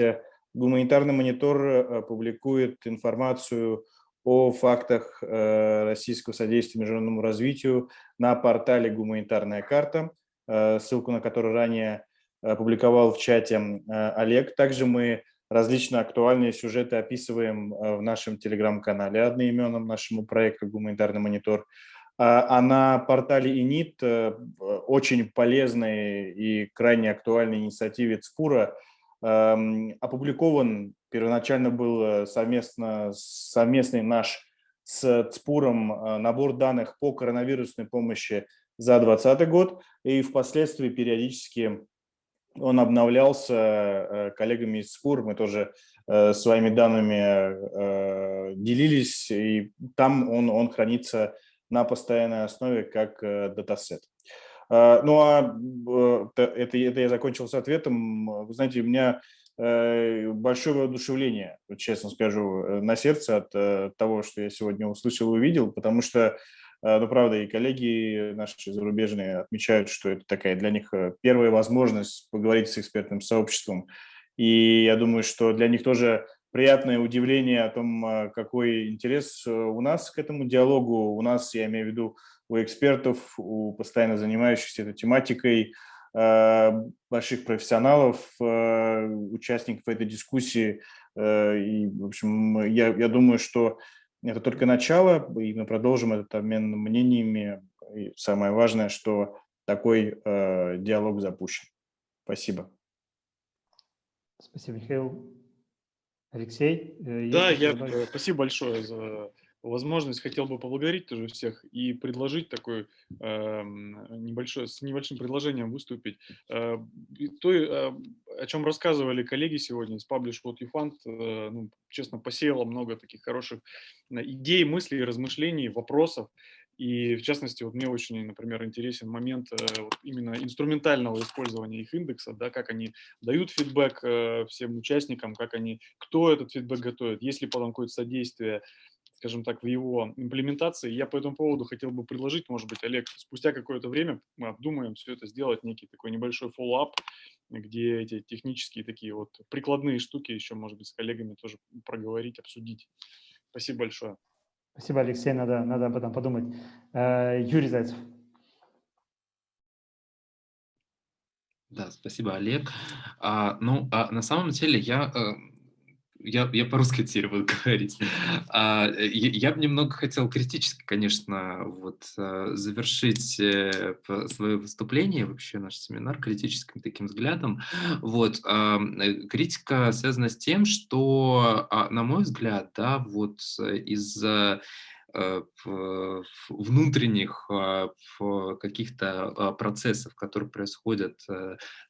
Speaker 7: Гуманитарный монитор публикует информацию о фактах российского содействия международному развитию на портале «Гуманитарная карта», ссылку на которую ранее опубликовал в чате Олег. Также мы различные актуальные сюжеты описываем в нашем телеграм-канале одноименном нашему проекту «Гуманитарный монитор». А на портале ИНИТ очень полезной и крайне актуальной инициативе ЦПУРа опубликован, первоначально был совместный наш с ЦПУРом набор данных по коронавирусной помощи за 2020 год, и впоследствии периодически он обновлялся коллегами из ЦПУР, мы тоже своими данными делились, и там он хранится на постоянной основе как датасет. Ну а это я закончил с ответом. Вы знаете, у меня большое воодушевление, честно скажу, на сердце от того, что я сегодня услышал и увидел, потому что, ну, правда, и коллеги наши зарубежные отмечают, что это такая для них первая возможность поговорить с экспертным сообществом. И я думаю, что для них тоже приятное удивление о том, какой интерес у нас к этому диалогу. У нас, я имею в виду, у экспертов, у постоянно занимающихся этой тематикой, больших профессионалов, участников этой дискуссии. И, в общем, я думаю, что это только начало, и мы продолжим этот обмен мнениями. И самое важное, что такой диалог запущен. Спасибо.
Speaker 1: Спасибо, Михаил. Алексей?
Speaker 8: Да, спасибо большое за возможность. Хотел бы поблагодарить тоже всех и предложить такой с небольшим предложением выступить. То, о чем рассказывали коллеги сегодня из Publish What You Fund, ну, честно, посеяло много таких хороших идей, мыслей, размышлений, вопросов. И в частности, вот мне очень, например, интересен момент вот именно инструментального использования их индекса, да, как они дают фидбэк всем участникам, кто этот фидбэк готовит, есть ли потом какое-то содействие, скажем так, в его имплементации. Я по этому поводу хотел бы предложить, может быть, Олег, спустя какое-то время мы обдумаем все это, сделать некий такой небольшой фоллоуап, где эти технические такие вот прикладные штуки еще, может быть, с коллегами тоже проговорить, обсудить. Спасибо большое.
Speaker 1: Спасибо, Алексей, надо об этом подумать. Юрий Зайцев.
Speaker 6: Да, спасибо, Олег. На самом деле я по-русски теперь буду говорить. Я бы немного хотел критически, конечно, завершить свое выступление, вообще наш семинар критическим таким взглядом. Критика связана с тем, что, на мой взгляд, да, из-за внутренних каких-то процессов, которые происходят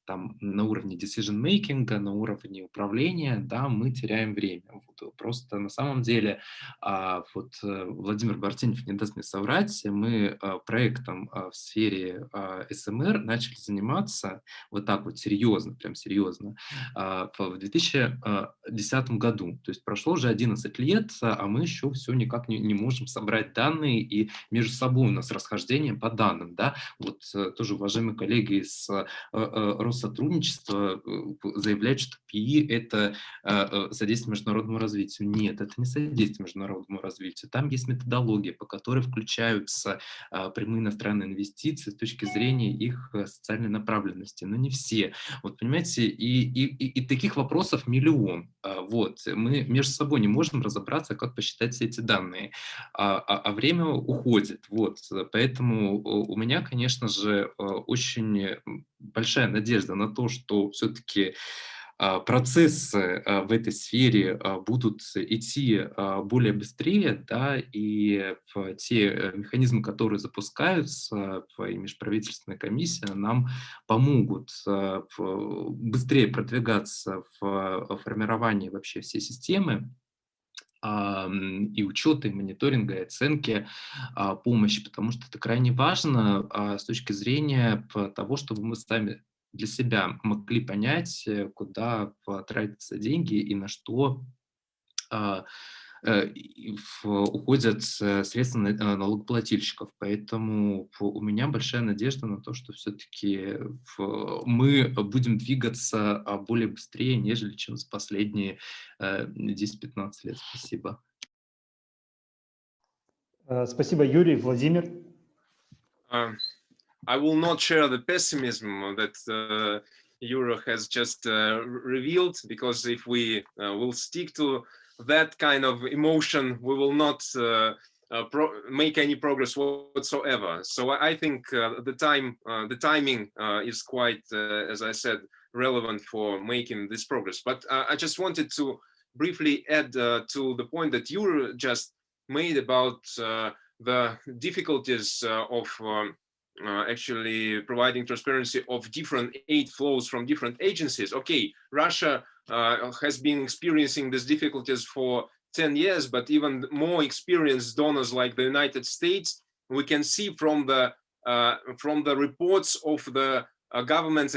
Speaker 6: там на уровне decision-making, на уровне управления, да, мы теряем время. Просто на самом деле, Владимир Бартенев не даст мне соврать, мы проектом в сфере СМР начали заниматься вот так вот серьезно, прям серьезно, в 2010 году. То есть прошло уже 11 лет, а мы еще все никак не можем собрать данные, и между собой у нас расхождение по данным. Да? Тоже уважаемые коллеги из Россотрудничества заявляют, что ПИ – это содействие международному развитию. Нет, это не содействие международному развитию. Там есть методология, по которой включаются прямые иностранные инвестиции с точки зрения их социальной направленности. Но не все. Понимаете, и таких вопросов миллион. Мы между собой не можем разобраться, как посчитать все эти данные. А время уходит. Поэтому у меня, конечно же, очень большая надежда на то, что все-таки процессы в этой сфере будут идти более быстрее, да, и те механизмы, которые запускаются, и межправительственная комиссия, нам помогут быстрее продвигаться в формировании вообще всей системы и учета, и мониторинга, и оценки помощи, потому что это крайне важно с точки зрения того, чтобы мы сами для себя могли понять, куда тратятся деньги и на что уходят средства налогоплательщиков. Поэтому у меня большая надежда на то, что все-таки мы будем двигаться более быстрее, нежели чем за последние 10-15 лет. Спасибо.
Speaker 1: Спасибо, Юрий. Владимир.
Speaker 5: I will not share the pessimism that Euro has just revealed, because if we will stick to that kind of emotion, we will not make any progress whatsoever. So I think the timing is quite, as I said, relevant for making this progress. But I just wanted to briefly add to the point that you just made about the difficulties of actually providing transparency of different aid flows from different agencies. Okay, Russia has been experiencing these difficulties for 10 years, but even more experienced donors like the United States, we can see from the reports of the government's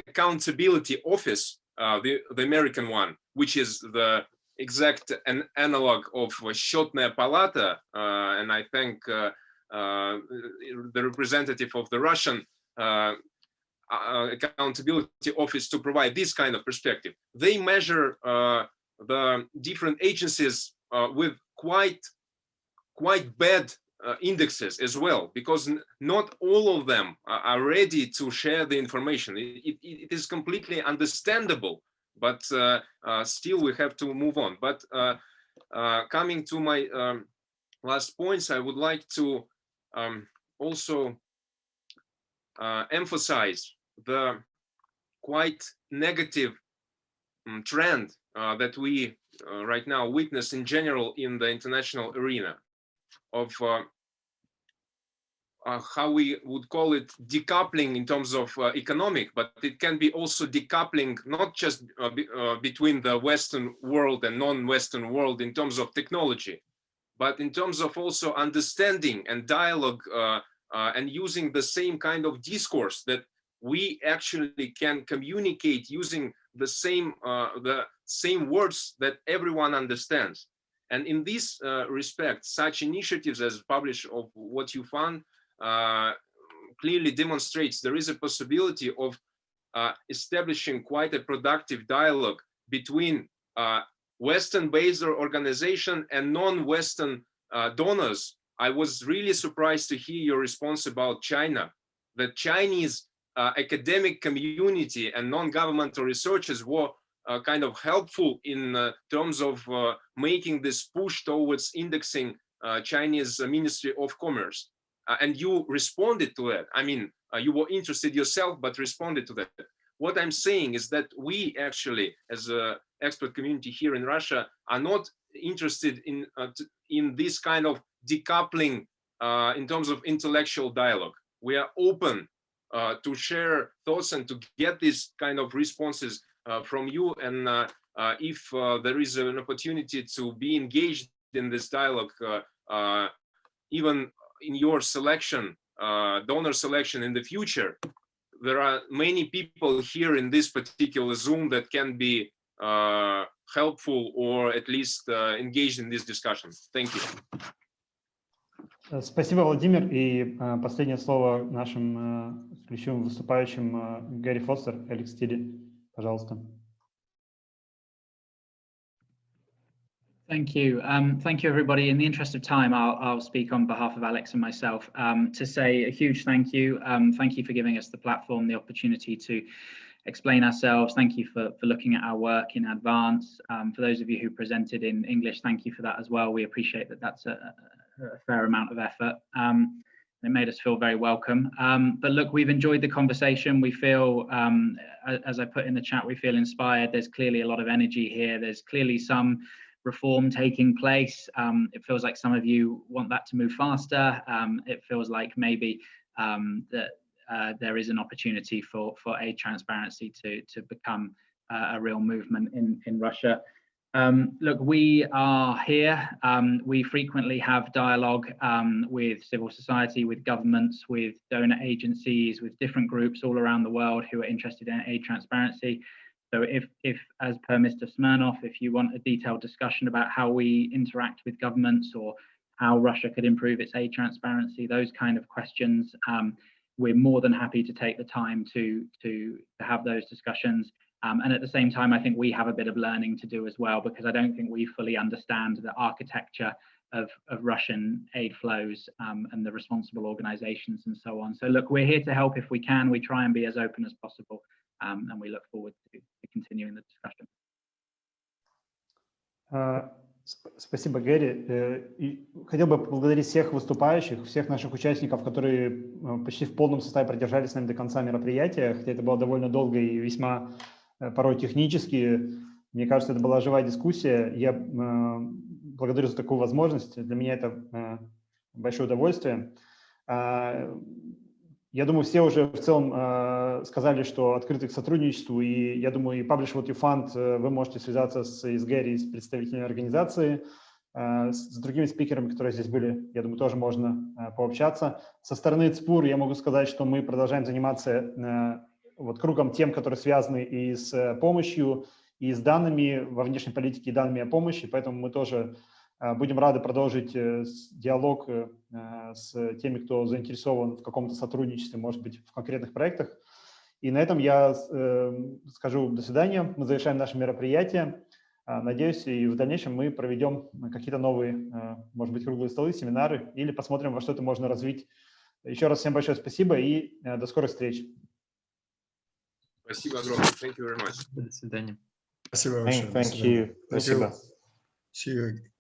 Speaker 5: accountability office, the American one, which is the exact analog of Счетная палата, and I thank the representative of the Russian accountability office to provide this kind of perspective. They measure the different agencies with quite bad indexes as well, because not all of them are ready to share the information. It is completely understandable, but still we have to move on. But coming to my last points, I would like to also emphasize the quite negative trend that we right now witness in general in the international arena of how we would call it decoupling in terms of economic, but it can be also decoupling not just between the Western world and non-Western world in terms of technology, but in terms of also understanding and dialogue and using the same kind of discourse that we actually can communicate using the same words that everyone understands. And in this respect, such initiatives as Publish of What You Found clearly demonstrates there is a possibility of establishing quite a productive dialogue between Western-based organization and non-Western donors. I was really surprised to hear your response about China. The Chinese academic community and non-governmental researchers were kind of helpful in terms of making this push towards indexing Chinese Ministry of Commerce. And you responded to that. I mean, you were interested yourself, but responded to that. What I'm saying is that we actually, as an expert community here in Russia, are not interested in this kind of decoupling in terms of intellectual dialogue. We are open to share thoughts and to get these kind of responses from you. And if there is an opportunity to be engaged in this dialogue, even in your selection, donor selection in the future, there are many people here in this particular Zoom that can be helpful or at least engaged in this discussion. Thank you.
Speaker 1: Спасибо, Владимир. И последнее слово нашим ключевым выступающим Гэри Форстер, Алекс Тилли. Пожалуйста.
Speaker 2: Thank you. Thank you, everybody. In the interest of time, I'll speak on behalf of Alex and myself to say a huge thank you. Thank you for giving us the platform, the opportunity to explain ourselves. Thank you for looking at our work in advance. For those of you who presented in English, thank you for that as well. We appreciate that that's a fair amount of effort. It made us feel very welcome. But look, we've enjoyed the conversation. We feel, as I put in the chat, we feel inspired. There's clearly a lot of energy here. There's clearly some reform taking place. It feels like some of you want that to move faster. It feels like maybe that there is an opportunity for aid transparency to become a real movement in Russia. Look, we are here. We frequently have dialogue with civil society, with governments, with donor agencies, with different groups all around the world who are interested in aid transparency. So if as per Mr. Smirnov, if you want a detailed discussion about how we interact with governments or how Russia could improve its aid transparency, those kind of questions, we're more than happy to take the time to have those discussions. And at the same time, I think we have a bit of learning to do as well, because I don't think we fully understand the architecture of Russian aid flows and the responsible organizations and so on. So look, we're here to help if we can. We try and be as open as possible. And we look forward to continuing the discussion.
Speaker 1: Спасибо, Гэри. И хотел бы поблагодарить всех выступающих, всех наших участников, которые почти в полном составе продержались с нами до конца мероприятия, хотя это было довольно долго и весьма порой технически. Мне кажется, это была живая дискуссия. Я благодарю за такую возможность. Для меня это большое удовольствие. Я думаю, все уже в целом сказали, что открыты к сотрудничеству, и я думаю, и Publish What You Fund вы можете связаться с Гэри, с представителями организации, с другими спикерами, которые здесь были, я думаю, тоже можно пообщаться. Со стороны ЦПУР я могу сказать, что мы продолжаем заниматься вот кругом тем, которые связаны и с помощью, и с данными во внешней политике, и данными о помощи, поэтому мы тоже будем рады продолжить диалог с теми, кто заинтересован в каком-то сотрудничестве, может быть, в конкретных проектах. И на этом я скажу до свидания. Мы завершаем наше мероприятие. Надеюсь, и в дальнейшем мы проведем какие-то новые, может быть, круглые столы, семинары, или посмотрим, во что это можно развить. Еще раз всем большое спасибо и до скорых встреч.
Speaker 5: Спасибо огромное. Thank you very much.
Speaker 6: До свидания.
Speaker 9: Спасибо большое.
Speaker 7: Thank you. Спасибо.
Speaker 9: See you.